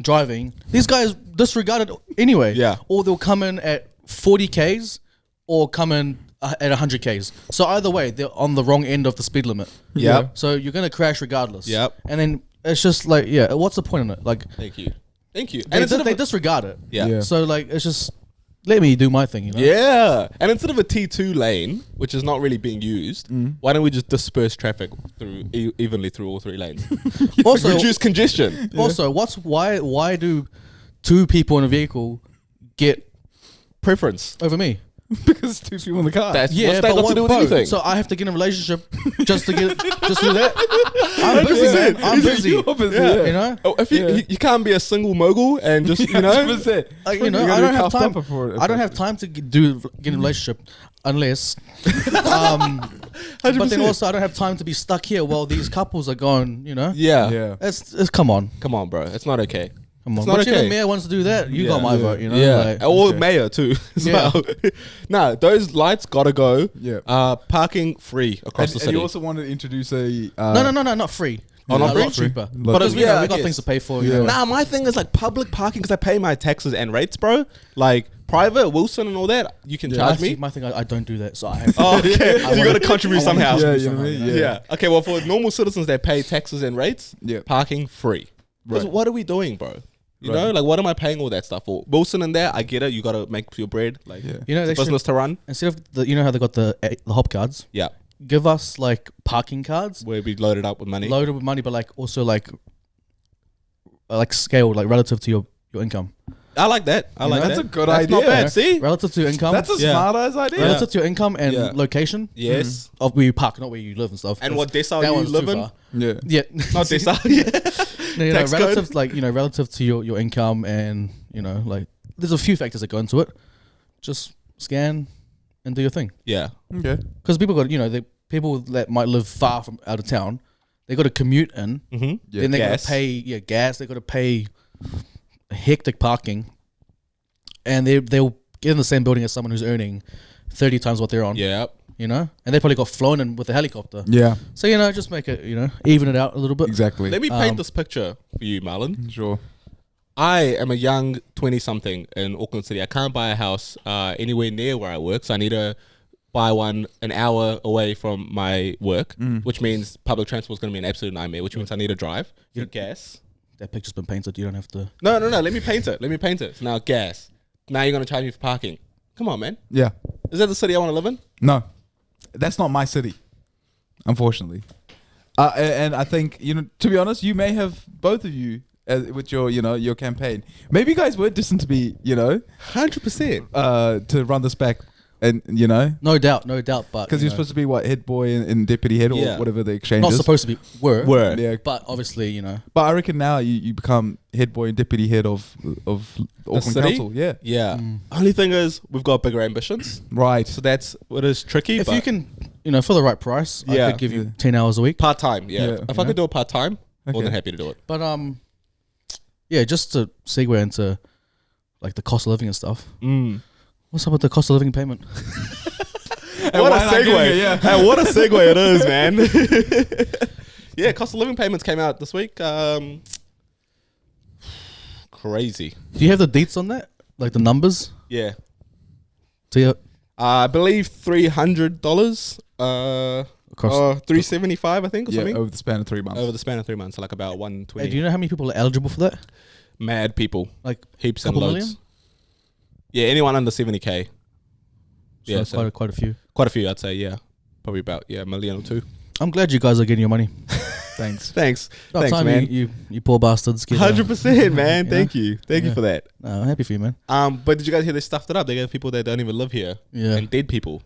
driving. These guys disregard it anyway. Yeah. Or they'll come in at 40 Ks or come in at 100 Ks. So either way, they're on the wrong end of the speed limit. Yep. So you're gonna crash regardless. Yep. And then it's just like, yeah, what's the point in it? Like Thank you. Thank you. they, instead of they a- disregard it. yeah. Yeah. So like it's just let me do my thing, you know? Yeah. And instead of a T2 lane, which is not really being used, why don't we just disperse traffic through evenly through all 3 lanes? Also, Reduce congestion. also, why do 2 people in a vehicle get Preference. over me? because two people in the car. That's Yeah, what's that but got to do with bro, anything? So I have to get in a relationship just to do that. I'm busy, man. I'm busy. You're busy, Yeah. yeah. You know, Oh, if you can't be a single mogul and just, you know. 100%. like, you know, You I gotta don't be have cuffed time. up for it. I don't have time to get in a relationship unless. But then also, I don't have time to be stuck here while these couples are going. You know, Yeah. Yeah. it's come on, Come on, bro. It's not okay. Come on, not whichever okay. mayor wants to do that, you got my vote. You know, Yeah, like, or okay. mayor too. As Yeah. well. Nah, those lights gotta go. Yeah. Parking free across the And city. you also wanted to introduce a no, not free. Oh, not a free? lot cheaper. Lot Because cheaper. Yeah, we I got guess. things to pay for. Yeah. You know? Nah, my thing is like public parking because I pay my taxes and rates, bro. Like private, Wilson and all that, you can charge me. My thing, I don't do that, so I have. Oh, okay. So you got to contribute I wanna somehow. Yeah, contribute you know what I somehow, mean? you know? Yeah. Okay. Well, for normal citizens that pay taxes and rates, Yeah. parking free. Because Right. what are we doing, bro? You Right. know, like what am I paying all that stuff for? Wilson and there, I get it. You got to make your bread. Like, Yeah. You know, it's they a business to run. instead of you know how they got the hop cards, Yeah, give us like parking cards where we loaded up with money. loaded with money, but like also like scaled, like relative to your income, I like that. I You like know? that. That's a good That's not idea. bad. See? relative to your income. That's a Yeah. smart ass idea. relative to your income and Yeah. location Yes. of where you park, not where you live and stuff. And That's- what decile that you one's live too in? far. Yeah. Yeah, Not decile. Yeah. No, Tax code. relative, like relative to your income, and like there's a few factors that go into it. Just scan and do your thing, Yeah. Okay. because people got the people that might live far from out of town, they got to commute in. Mm-hmm. Yeah. Then they got Gas. to pay gas. They got to pay hectic parking, and they'll get in the same building as someone who's earning 30 times what they're on. Yeah. And they probably got flown in with a helicopter. Yeah. So just make it even it out a little bit. Exactly. Let me paint this picture for you, Marlon. Sure. I am a young 20-something in Auckland City. I can't buy a house anywhere near where I work, so I need to buy one an hour away from my work, which means public transport is going to be an absolute nightmare, which means I need to drive. You- Gas. That picture's been painted. You don't have to. No. Let me paint it. So now gas. Now you're going to charge me for parking. Come on, man. Yeah. Is that the city I want to live in? No, that's not my city, unfortunately. And I think to be honest, you may have both of you with your your campaign. Maybe you guys were destined to be 100%. to run this back, and No doubt, but because you're supposed to be what, head boy and deputy head or Yeah. whatever the exchange not is. supposed to be. Were. Yeah. But obviously, But I reckon now you become head boy and deputy head of Auckland city? Council. Yeah. Yeah. Only thing is, we've got bigger ambitions. Right. So that's what is tricky. if but you can, for the right price, I Yeah. could give you 10 hours a week. part-time, yeah. Yeah. If I could do it part-time, more Okay. than happy to do it. But yeah, just to segue into like the cost of living and stuff. What's up with the cost of living payment? What a why not giving segue. it, yeah. Hey, what a segue it is, man. Yeah, cost of living payments came out this week. Crazy. Do you have the deets on that? Like the numbers? Yeah. To you I believe $300. across. 375, I think, or Yeah. something. Over the span of 3 months. Over the span of 3 months, so like about 120. Hey, do you know how many people are eligible for that? Mad people. Like Heaps and couple loads. million? Yeah, anyone under 70K. So Yeah, so quite a few. quite a few, I'd say, yeah. Probably about, a million or two. I'm glad you guys are getting your money. Thanks. Thanks. About Thanks, time man. you poor bastards. Get 100%, man. you Thank you. Thank you Yeah. for that. No, I'm happy for you, man. But did you guys hear they stuffed it up? They got people that don't even live here. Yeah. And dead people.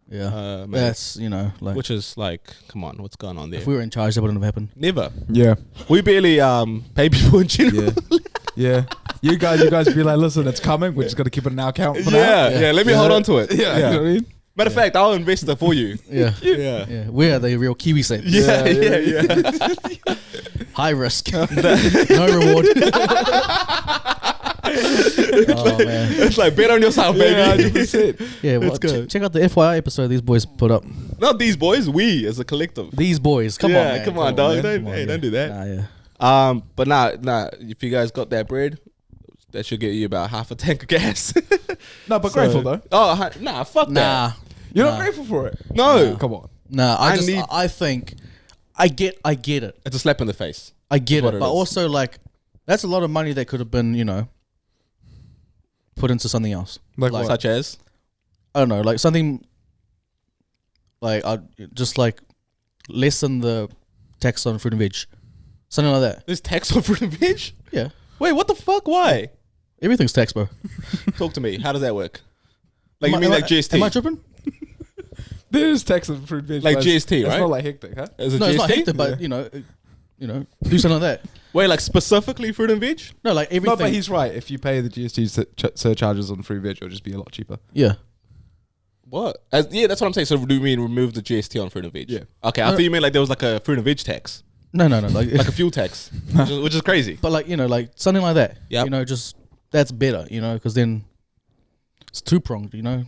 Yeah. Man. That's like Which is like, come on, what's going on there? if we were in charge, that wouldn't have happened. Never. Yeah. We barely pay people in general. Yeah. Yeah. You guys be like, listen, it's coming. We're just gonna keep it in our account for now. Yeah. Let me hold on to it. Yeah. You know what I mean? Matter of fact, I'll invest it for you. Yeah. Yeah. Yeah. We are the real Kiwi saints. Yeah. High risk. No reward. Oh man. It's like bet on yourself, baby. 100%. Yeah, well, Let's go. check out the FYI episode these boys put up. Not these boys, we as a collective. These boys, come on, man. Come on, dog. man. Don't do that. Nah, yeah. But nah. If you guys got that bread, that should get you about half a tank of gas. No, but grateful though. Oh, nah, fuck Nah, that. You're Nah. not grateful for it. No, Come on. nah. need- I think, I get it. it's a slap in the face. I get What it, it but is. also like, that's a lot of money that could have been, put into something else. Like what? Such as, I don't know, like something like just like lessen the tax on fruit and veg, something like that. there's tax on fruit and veg. Yeah, Wait, what the fuck? Why? everything's tax, bro. Talk to me. How does that work? Like Am you I- mean am like I- GST? Am I tripping? There is tax on fruit veg. Like but GST, it's right? not like hectic, huh? Is it No, GST? it's not hectic, but do something like that. Wait, like specifically fruit and veg? No, like everything. No, but he's right. If you pay the GST surcharges on fruit veg, it'll just be a lot cheaper. yeah. What? Yeah, that's what I'm saying. So do you mean remove the GST on fruit and veg? Yeah. Okay, I No. thought you meant like there was like a fruit and veg tax. No, like, like a fuel tax, which is crazy. but like, you know, like something like that. Yep. You know, just that's better. You know, because then it's two pronged. You know,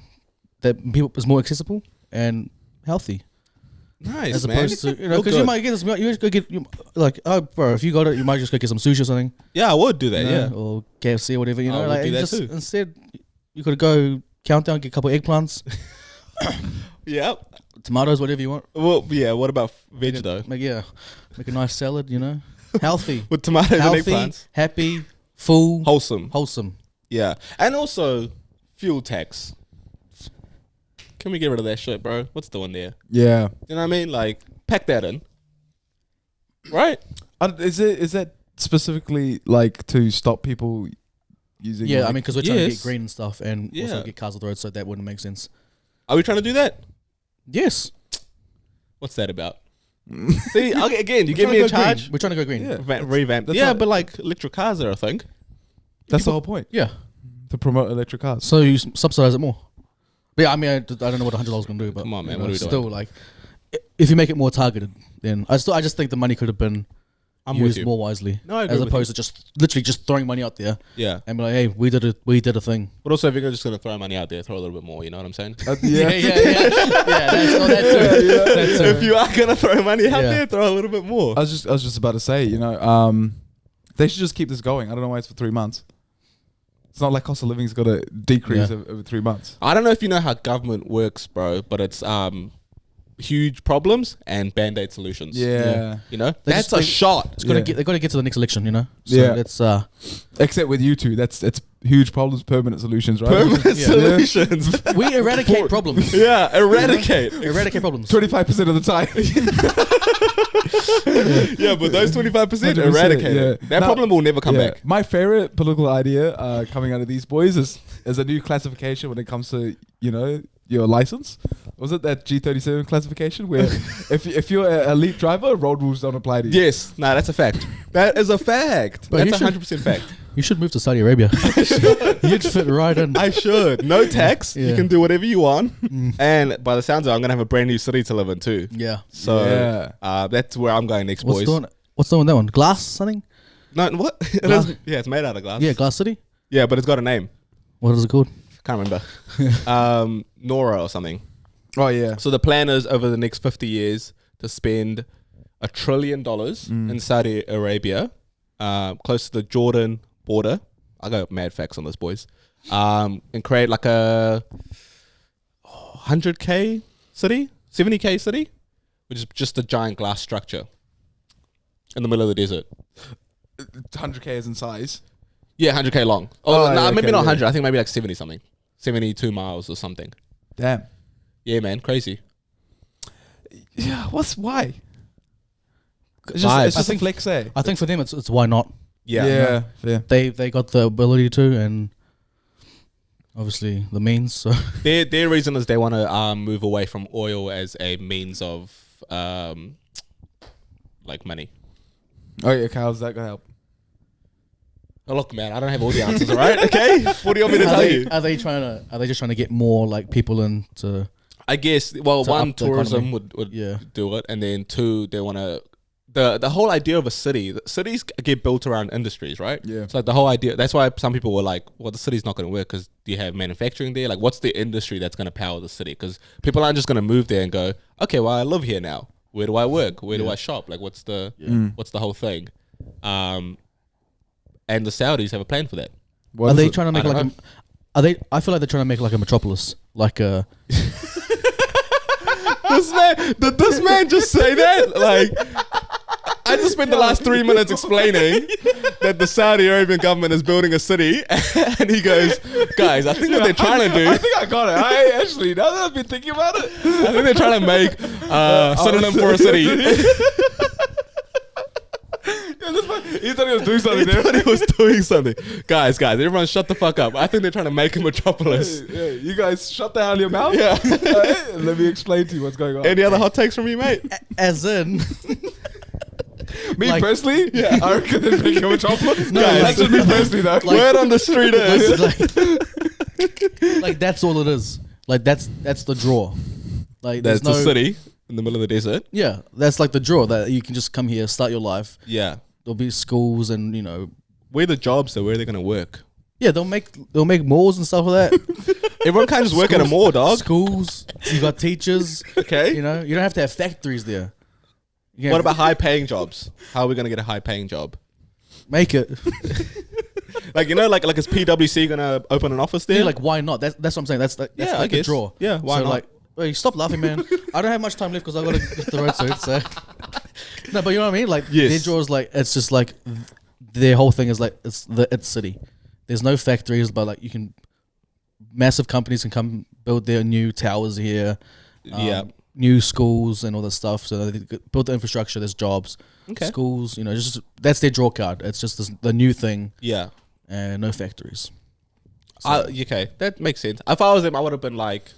that people is more accessible and healthy. Nice, As man. opposed to, you know, Look because you good. might get this, you just go get, like, oh, bro, if you got it, you might just go get some sushi or something, Yeah, I would do that. you Yeah. know, or KFC or whatever, you I know, would like, do that just too. instead, you could go Countdown, get a couple eggplants, Yep. tomatoes, whatever you want. Well, yeah. What about veg though? Make a nice salad, you know, healthy, With tomatoes and healthy, eggplants. happy, full, Wholesome. Yeah. And also fuel tax. Can we get rid of that shit, bro? What's the one there? Yeah. You know what I mean? Like, pack that in. Right? Is that specifically like to stop people using? Yeah, like, I mean, because we're trying to Yes. get green and stuff, and Yeah. also get cars off the road, so that wouldn't make sense. Are we trying to do that? Yes, What's that about? See, okay, again, you give me a charge. We're trying to go green. Yeah. Revamp. That's Yeah, not- but like electric cars are a thing. that's the whole point, Yeah. to promote electric cars. So you subsidize it more. But yeah, I mean, I don't know what $100 is going to do, but Come on, man, you know, what are we still doing? like, if you make it more targeted, then I just think the money could have been I'm with used you. more wisely, No, I agree as with opposed to just literally just throwing money out there Yeah. and be like, hey, we did a thing. But also, if you're just going to throw money out there, throw a little bit more. You know what I'm saying? Yeah. yeah. That too. That too. If you are going to throw money out Yeah. there, throw a little bit more. I was just about to say, you know, they should just keep this going. I don't know why it's for 3 months. It's not like cost of living's got to decrease Yeah. over 3 months. I don't know if you know how government works, bro, but it's huge problems and band-aid solutions. Yeah. You know? They That's just- a they- shot. It's gotta Yeah. get. They got to get to the next election, you know. So Yeah. that's Except with you two, it's huge problems, permanent solutions, right? Permanent Yeah. solutions. we eradicate problems. Yeah, eradicate. Eradicate problems. 25% of the time. Yeah, but those 25% 100%, eradicate yeah. it. That No, problem will never come Yeah. back. My favorite political idea coming out of these boys is a new classification when it comes to, you know, your license. Was it that G37 classification where if you're an elite driver, road rules don't apply to you? Yes. No, that's a fact. That is a fact. But you That's should- 100% fact. You should move to Saudi Arabia. You'd fit right in. I should. No tax. You Yeah. can do whatever you want. And by the sounds of it, I'm going to have a brand new city to live in too. Yeah. So Yeah. that's where I'm going next, What's boys. the one? That one? Glass something? No, what? It Glass. is, yeah, it's made out of glass. Yeah, Glass City. Yeah, but it's got a name. What is it called? Can't remember. Nora or something. Oh, yeah. So the plan is over the next 50 years to spend $1 trillion in Saudi Arabia, close to the Jordan border. I got mad facts on this, boys. And create like a 100K city, 70K city, which is just a giant glass structure in the middle of the desert. 100K is in size. Yeah, 100K long. Oh, Oh, no, yeah, maybe okay, not yeah. 100. I think maybe like 70 something. 72 miles or something. Damn. Yeah, man, crazy. Yeah, why? It's Vibes. just, a flex, eh? I think for them it's why not. Yeah. Yeah. They got the ability to, and obviously the means. So Their reason is they want to move away from oil as a means of like money. Oh, yeah, okay, how's that going to help? Oh, look, man, I don't have all the answers, all right? Okay, what do you want me to tell you? Are they just trying to get more like people into? I guess. Well, To one, up the tourism economy. would Yeah. do it, and then two, they want to. The whole idea of a city, cities get built around industries, right? Yeah. So like the whole idea. That's why some people were like, "Well, the city's not going to work because do you have manufacturing there? Like, what's the industry that's going to power the city? Because people aren't just going to move there and go, okay, well, I live here now. Where do I work? Where do I shop? Like, what's the whole thing? And the Saudis have a plan for that. What Are is they it? trying to make I like don't a? Are they? I feel like they're trying to make like a metropolis, like a. Did this man just say that? Like, I just spent the last 3 minutes explaining that the Saudi Arabian government is building a city, and he goes, guys, I think what they're trying to do, I think I got it. I actually, now that I've been thinking about it. I think they're trying to make synonym for a city. He thought he was doing something He there. thought he was doing something. Guys, everyone shut the fuck up. I think they're trying to make a metropolis. Yeah, you guys shut the hell your mouth. Yeah. Let me explain to you what's going on. Any other hot takes from you, mate? As in, Me like- personally, I reckon they're making a metropolis. No, Guys, like- that's just me personally though. Word on the street is. like that's all it is. Like that's the draw. Like That's there's the no city. in the middle of the desert. Yeah, that's like the draw that you can just come here, start your life. Yeah. There'll be schools and Where are the jobs though? Where are they going to work? yeah, they'll make malls and stuff like that. Everyone can't just work at a mall, dog. Schools, you got teachers. Okay. You don't have to have factories there. You What have- about high-paying jobs? How are we going to get a high-paying job? make it? Like, like is PwC going to open an office there? Yeah, like why not? That's what I'm saying. That's I like the guess. draw. Yeah, why so not? like, wait, stop laughing, man. I don't have much time left because I got to get the road soon. So no, but you know what I mean. Like Yes. their draw is like it's just like their whole thing is like it's city. There's no factories, but like you can massive companies can come build their new towers here. Yeah. New schools and all this stuff. So they build the infrastructure. There's jobs. Okay. Schools. Just that's their draw card. It's just the new thing Yeah. and no factories. Okay, that makes sense. If I was them, I would have been like,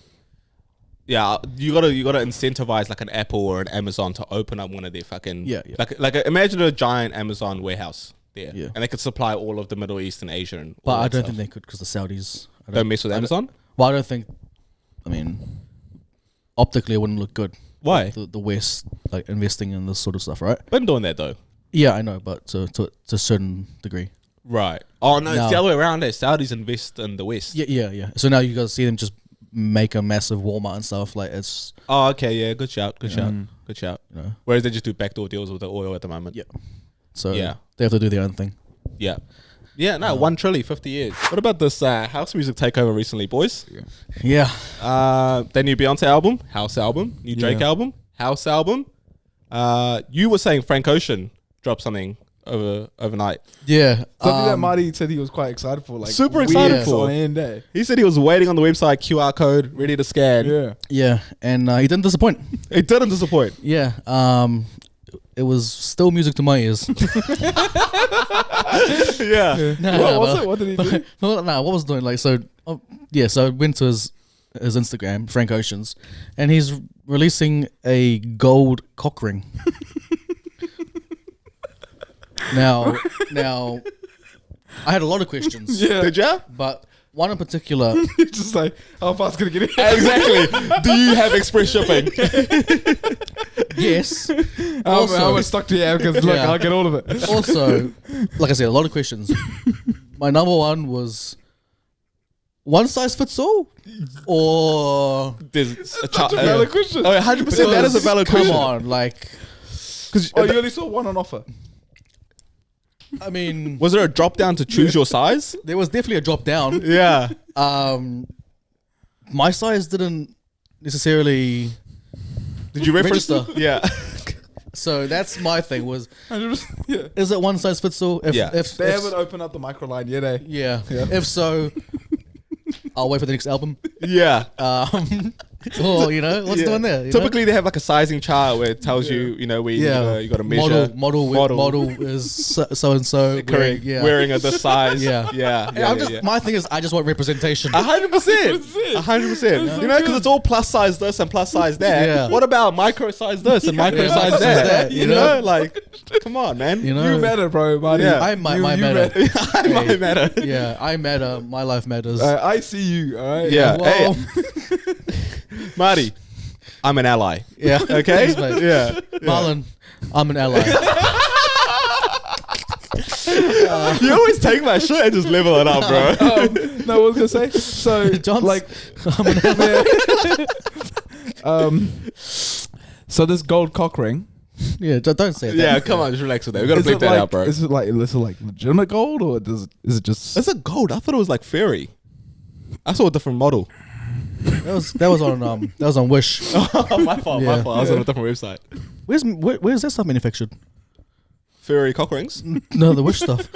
yeah, you gotta incentivize like an Apple or an Amazon to open up one of their fucking Yeah. Like imagine a giant Amazon warehouse there, Yeah. and they could supply all of the Middle East and Asia and But all I that don't stuff. think they could because the Saudis Don't mess with Amazon. Well, I don't think. I mean, optically, it wouldn't look good. Why? The West like investing in this sort of stuff, right? Been doing that though. Yeah, I know, but to a certain degree. Right. Oh no, No. it's the other way around. There, Saudis invest in the West. Yeah. So now you guys see them just make a massive Walmart and stuff. Like it's Oh, okay. Yeah. Good shout. Good shout. Good shout. you know, Whereas they just do backdoor deals with the oil at the moment. yeah. So Yeah. they have to do their own thing. Yeah. Yeah. No, 1 trillion, 50 years. What about this house music takeover recently, boys? Yeah. Their new Beyonce album, House album, new Drake Yeah. album, House album. You were saying Frank Ocean dropped something overnight. Yeah. Something that Marty said he was quite excited for. Like Super excited weeks for. on end day. He said he was waiting on the website, QR code, ready to scan. Yeah. Yeah, and he didn't disappoint. It didn't disappoint. Yeah. It was still music to my ears. Yeah. What was it? What did he do? What was doing like so? So I went to his Instagram, Frank Ocean's, and he's releasing a gold cock ring. now, I had a lot of questions. Yeah. Did ya? But one in particular, It's just like, how fast can I get it? Exactly. Do you have express shipping? yes. I was stuck to you because look, Yeah. I'll get all of it. Also, like I said, a lot of questions. My number one was one size fits all, or There's a Such a valid question. Oh, 100%. That is a valid come question. on, like Because Oh, you only saw one on offer. I mean, was there a drop down to choose your size? there was definitely a drop down. Yeah. My size didn't necessarily. Did you reference? Register. Yeah. So that's my thing. Was 100%. Yeah. is it one size fits all? If, Yeah. If, They if, haven't opened up the micro line yet, eh? yeah. Yeah. If so, I'll wait for the next album. Yeah. Or what's Yeah. doing there? Typically, they have like a sizing chart where it tells you, where you got to measure. Model is so and so. Correct. Yeah. Wearing at this size. Yeah. Yeah. My thing is, I just want representation. 100%. 100%. Because it's all plus size this and plus size that. Yeah. What about micro size this and micro Yeah, size micro size that? that, You know, like, come on, man. You know, You matter, bro, Marty. Yeah. I my You matter. I might matter. Yeah, I matter. My life matters. I see you, all right? Yeah. Well, Marty, I'm an ally. yeah. Okay? Thanks, mate. Yeah. Marlon, I'm an ally. You always take my shit and just level it up, bro. No, what was I gonna say? So, John's, like, I'm an ally. so this gold cock ring. Yeah, don't say that. Yeah, come on, just relax with that. We gotta is bleep it that like, out, bro. Is it like legitimate gold or is it just? Is it gold? I thought it was like fairy. I saw a different model. That was on Wish. Oh, my fault. Yeah. I was on a different website. Where's that stuff manufactured? Fairy cock rings. No, the Wish stuff.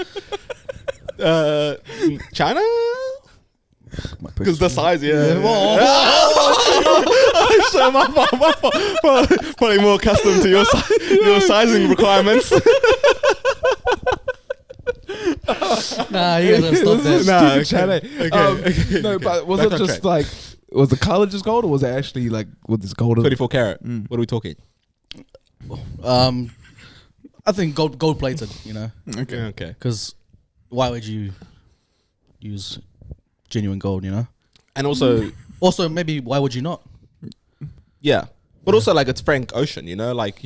China. Because the size, yeah. So my fault. Probably more accustomed to your sizing requirements. Nah, you gotta stop that. Nah, Stupid okay. chat, eh? No, but was Back it on just track. like was the color just gold or was it actually like with this gold? 24 karat. What are we talking? I think gold plated. Okay. Okay. Because why would you use genuine gold? And also, Also, maybe why would you not? yeah. But also, like, it's Frank Ocean, you know? Like,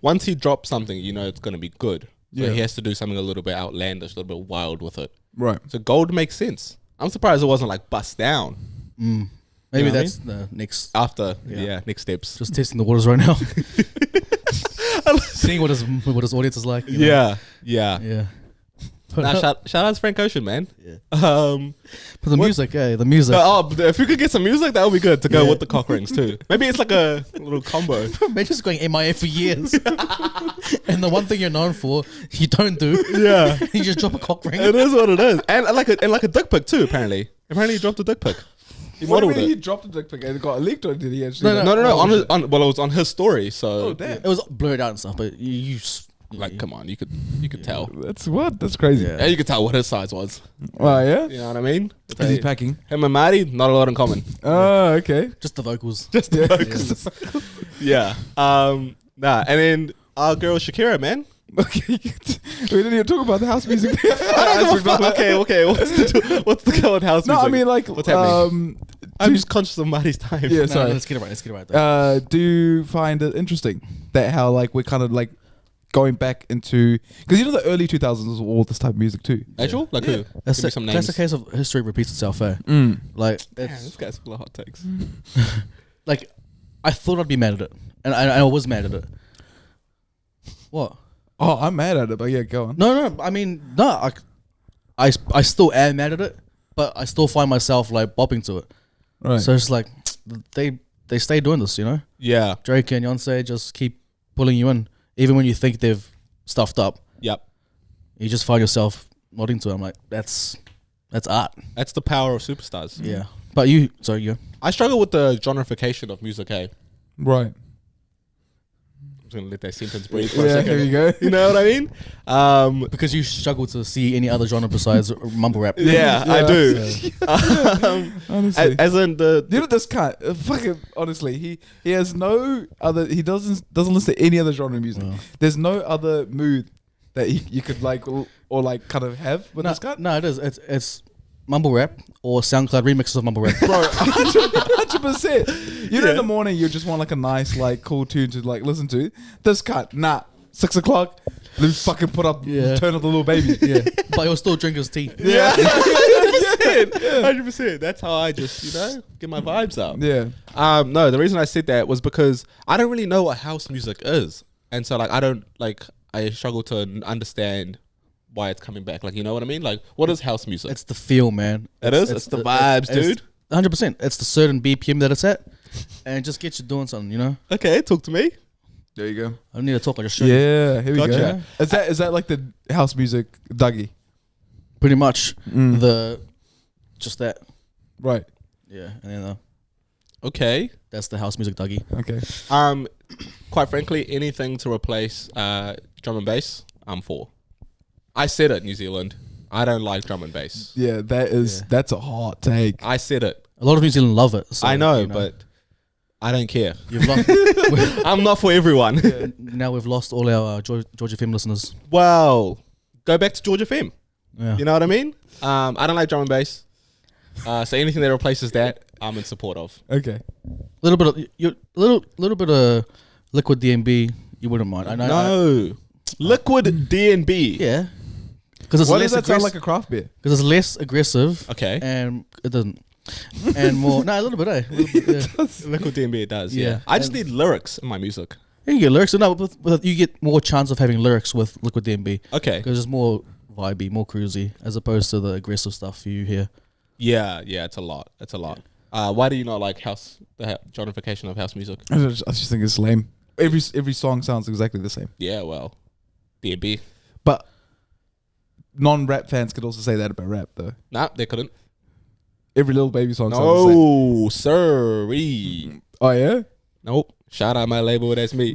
once he drops something, you know it's going to be good. So Yeah. he has to do something a little bit outlandish, a little bit wild with it. Right. So gold makes sense. I'm surprised it wasn't, like, bust down Maybe You know what I that's the next. after, Yeah. next steps. Just testing the waters right now. Seeing what his audience is like. You know? Yeah. Yeah. Nah, shout out to Frank Ocean, man. Yeah. Um, But the music, the music. but if we could get some music, that would be good to go with the cock rings too. Maybe it's like a little combo. Man, just going MIA for years. And the one thing you're known for, you don't do. Yeah, You just drop a cock ring. it is what it is, and like a dick pic too. Apparently he dropped a dick pic. He What do you modeled mean he it. dropped a dick pic and it got leaked, or did he actually? No, No. Oh, shit. Well, it was on his story. So Oh, damn. It was blurred out and stuff, but like, come on, you could tell. That's crazy. Yeah. Yeah, you could tell what his size was. Oh, yeah? You know what I mean? Is he packing? Him and Marty, not a lot in common. Oh, okay. Just the vocals. Just the focus. Yeah. Nah, and then our girl Shakira, man. Okay. We didn't even talk about the house music. Okay. What's the go on house No, music? I mean, like, What's happening? I'm just conscious of Marty's time. Yeah, No, sorry. let's get it right. Though. Do you find it interesting that how, like, we're kind of, like, going back into... Because, you know, the early 2000s was all this type of music, too. Actual? Like who? That's Give me some that's names. the case of history repeats itself. Like Damn, it's this guy's full of hot takes. like I thought I'd be mad at it, and I was mad at it. What? Oh, I'm mad at it, but yeah, go on. No. I mean, no. I still am mad at it, but I still find myself like bopping to it. Right. So it's like they stay doing this, you know. Yeah. Drake and Beyonce just keep pulling you in, even when you think they've stuffed up. Yep. You just find yourself nodding to it. I'm like, that's art. That's the power of superstars. Yeah. But you, sorry, I struggle with the genreification of music, eh? Right. I'm just gonna let that sentence breathe for a Yeah, second. here you go. You know what I mean? because you struggle to see any other genre besides mumble rap. Yeah, I Yeah. do. Honestly. As in the You know this guy, fucking honestly, he has no other. He doesn't listen to any other genre of music. No. There's no other mood that you could like or like kind of have with this guy. No, it is. It's mumble rap or SoundCloud remixes of mumble rap. Bro, 100%. You know, in the morning you just want like a nice like cool tune to like listen to. This cut, 6 o'clock. Let me fucking put up, turn up the little baby. Yeah, but he'll still drink his tea. Yeah, 100%. 100%. That's how I just, get my vibes up. Yeah. No, the reason I said that was because I don't really know what house music is. And so, like, I struggle to understand why it's coming back. Like, you know what I mean? Like, what is house music? It's the feel, man. It's the vibes, dude. 100%. It's the certain BPM that it's at, and it just gets you doing something, you know? Okay, talk to me. There you go. I don't need to talk, I just show you. Yeah, here we Gotcha. go. Is that like the house music Dougie? Pretty much just that. Right. Yeah, and then Okay. that's the house music Dougie. Okay. Quite frankly, anything to replace drum and bass, I'm for. I said it, New Zealand. I don't like drum and bass. Yeah, that's a hot take. I said it. A lot of New Zealand love it. So, I know, you but I don't care. you've lost. I'm not for everyone. Now we've lost all our Georgia Film listeners. Well, go back to Georgia Femme. Yeah. You know what I mean? I don't like drum and bass. So anything that replaces that, I'm in support of. Okay. Little bit of liquid DMB, you wouldn't mind. I know. No. Liquid D&B. Yeah. Because it's Why less does that sound aggressive. like a craft beer? Because it's less aggressive. Okay. And it doesn't. And more. No, a little bit. A little bit, yeah. Liquid D&B, it does. Yeah. Yeah. I just need lyrics in my music. You get lyrics. No, but you get more chance of having lyrics with liquid DMB. Okay. Because it's more vibey, more cruisy, as opposed to the aggressive stuff you hear. Yeah, it's a lot. It's a lot. Why do you not like the genreification of house music? I just think it's lame. Every song sounds exactly the same. Yeah, well, D&B. But non-rap fans could also say that about rap, though. Nah, they couldn't. Every little baby song sounds the same. No, sorry. Oh yeah. Nope. Shout out my label, that's me.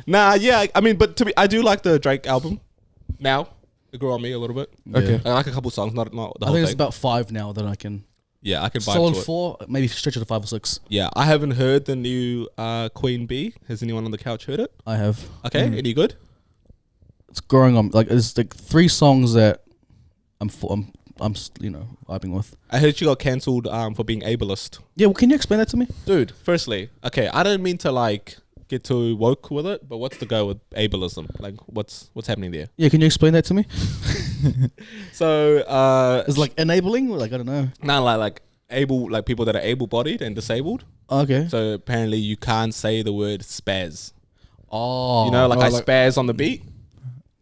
Nah, yeah, I mean, but I do like the Drake album. Now, it grew on me a little bit. Okay. I like a couple songs, not the I whole think thing. it's about 5 now that I can. Yeah, I can vibe Solid to it. 4, maybe stretch it to 5 or 6. Yeah, I haven't heard the new Queen Bee. Has anyone on the couch heard it? I have. Okay, any good? It's growing on. Like, it's like 3 songs that I'm vibing with. I heard you got cancelled for being ableist. Yeah, well, can you explain that to me? Dude, firstly, okay, I don't mean to like get too woke with it, but what's the go with ableism? Like, what's happening there? Yeah, can you explain that to me? So, It's like enabling, like I don't know. not like able, like people that are able-bodied and disabled. Okay. So apparently you can't say the word spaz. Oh, You know, like Oh, I like- spaz on the beat,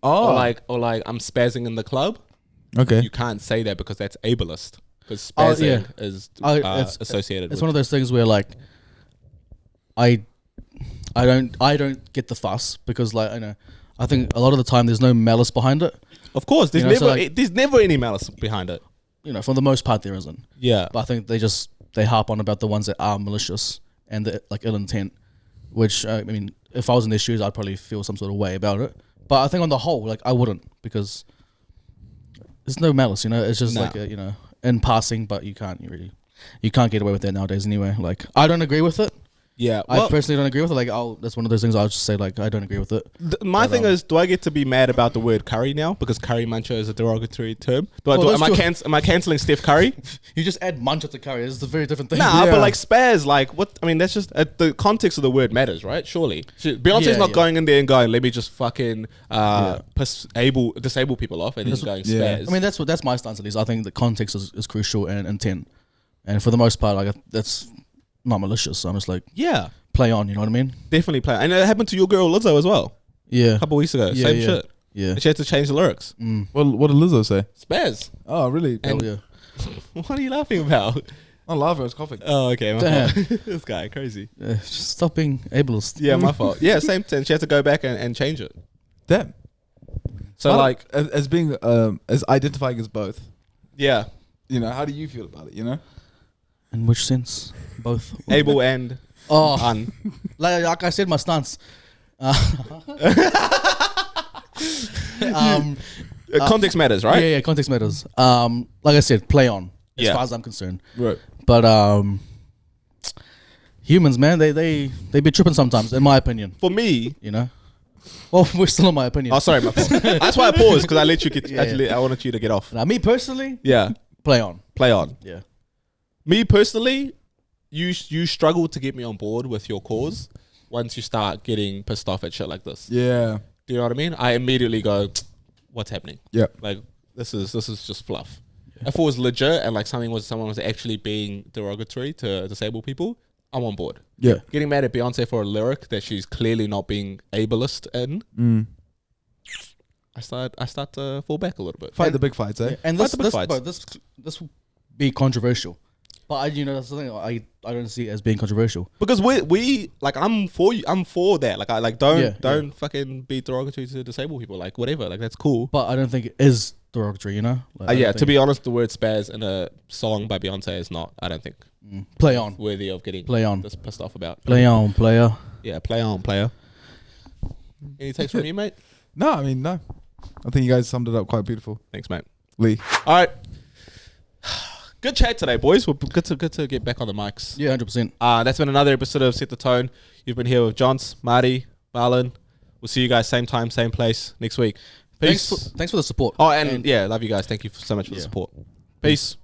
Oh, or like I'm spazzing in the club. okay. You can't say that because that's ableist. Because Oh, spazzing yeah. is It's associated. It's with one of those things where like I don't get the fuss because like I think a lot of the time there's no malice behind it. Of course, there's You know, so, never like- there's never any malice behind it. For the most part there isn't. Yeah, But I think they harp on about the ones that are malicious and that like ill intent. Which I mean, if I was in their shoes, I'd probably feel some sort of way about it. But I think on the whole, like I wouldn't because there's no malice. It's just No. like in passing. But you can't get away with that nowadays anyway. Like I don't agree with it. yeah. I personally don't agree with it. Like, that's one of those things I'll just say, like, I don't agree with it. My But, thing is, do I get to be mad about the word curry now because curry muncher is a derogatory term? Well, Am I canceling Steph Curry? You just add muncher to curry. It's a very different thing. Nah, Yeah. but like spaz, like what? I mean, that's just the context of the word matters, right? Surely, Beyonce's Yeah, not yeah. going in there and going, "Let me just fucking disable people off," and then going yeah. spaz. I mean, that's my stance at least. I think the context is crucial and intent. And for the most part, like, that's not malicious. So I'm just like, yeah, play on, you know what I mean? definitely play. And it happened to your girl Lizzo as well Yeah. a couple weeks ago. Yeah, Same yeah. shit. Yeah. And she had to change the lyrics. What did Lizzo say? Spaz. Oh, really? And- Hell yeah. What are you laughing about? I'm laughing. I was coughing. Oh, okay. My Damn. fault. This guy crazy. Just stop being ableist. Yeah, my fault. Yeah, same thing. She had to go back and change it. Damn. So How- like, as being as identifying as both. yeah, How do you feel about it? In which sense? Both. able and Oh, un. like I said, my stance. Context matters, right? Yeah, context matters. Like I said, play on. As Yeah. far as I'm concerned. Right. But humans, man, they be tripping sometimes, in my opinion. For me, Well, we're still in my opinion. oh sorry, my fault. That's why I paused because I let you get. Yeah, Actually, I wanted you to get off. Now, me personally, Yeah, play on. play on. Yeah. Me personally, you struggle to get me on board with your cause once you start getting pissed off at shit like this. Yeah. Do you know what I mean? I immediately go, "What's happening?" Yeah. Like this is just fluff. If it was legit and like someone was actually being derogatory to disabled people, I'm on board. Yeah. Getting mad at Beyonce for a lyric that she's clearly not being ableist in, I start to fall back a little bit. Fight the big fights, eh? And Fight this, the big fights. this will be controversial. But that's the thing. I don't see it as being controversial. Because we like I'm for you. I'm for that. Like I like don't Yeah. fucking be derogatory to disabled people. Like whatever. Like that's cool. But I don't think it is derogatory. Like, I don't Yeah. To think- be honest, the word spaz in a song by Beyonce is not. I don't think play on, worthy of getting Play on. this pissed off about. play on, player. Yeah. Play on, player. Any takes from you, mate? No, I mean, no. I think you guys summed it up quite beautiful. Thanks, mate. Lee. All right. Good chat today, boys. We're good to get back on the mics. Yeah, 100%. That's been another episode of Set the Tone. You've been here with Johns, Marty, Marlon. We'll see you guys same time, same place next week. Peace. Thanks for the support. Oh, and yeah, love you guys. Thank you so much for the Yeah. support. Peace.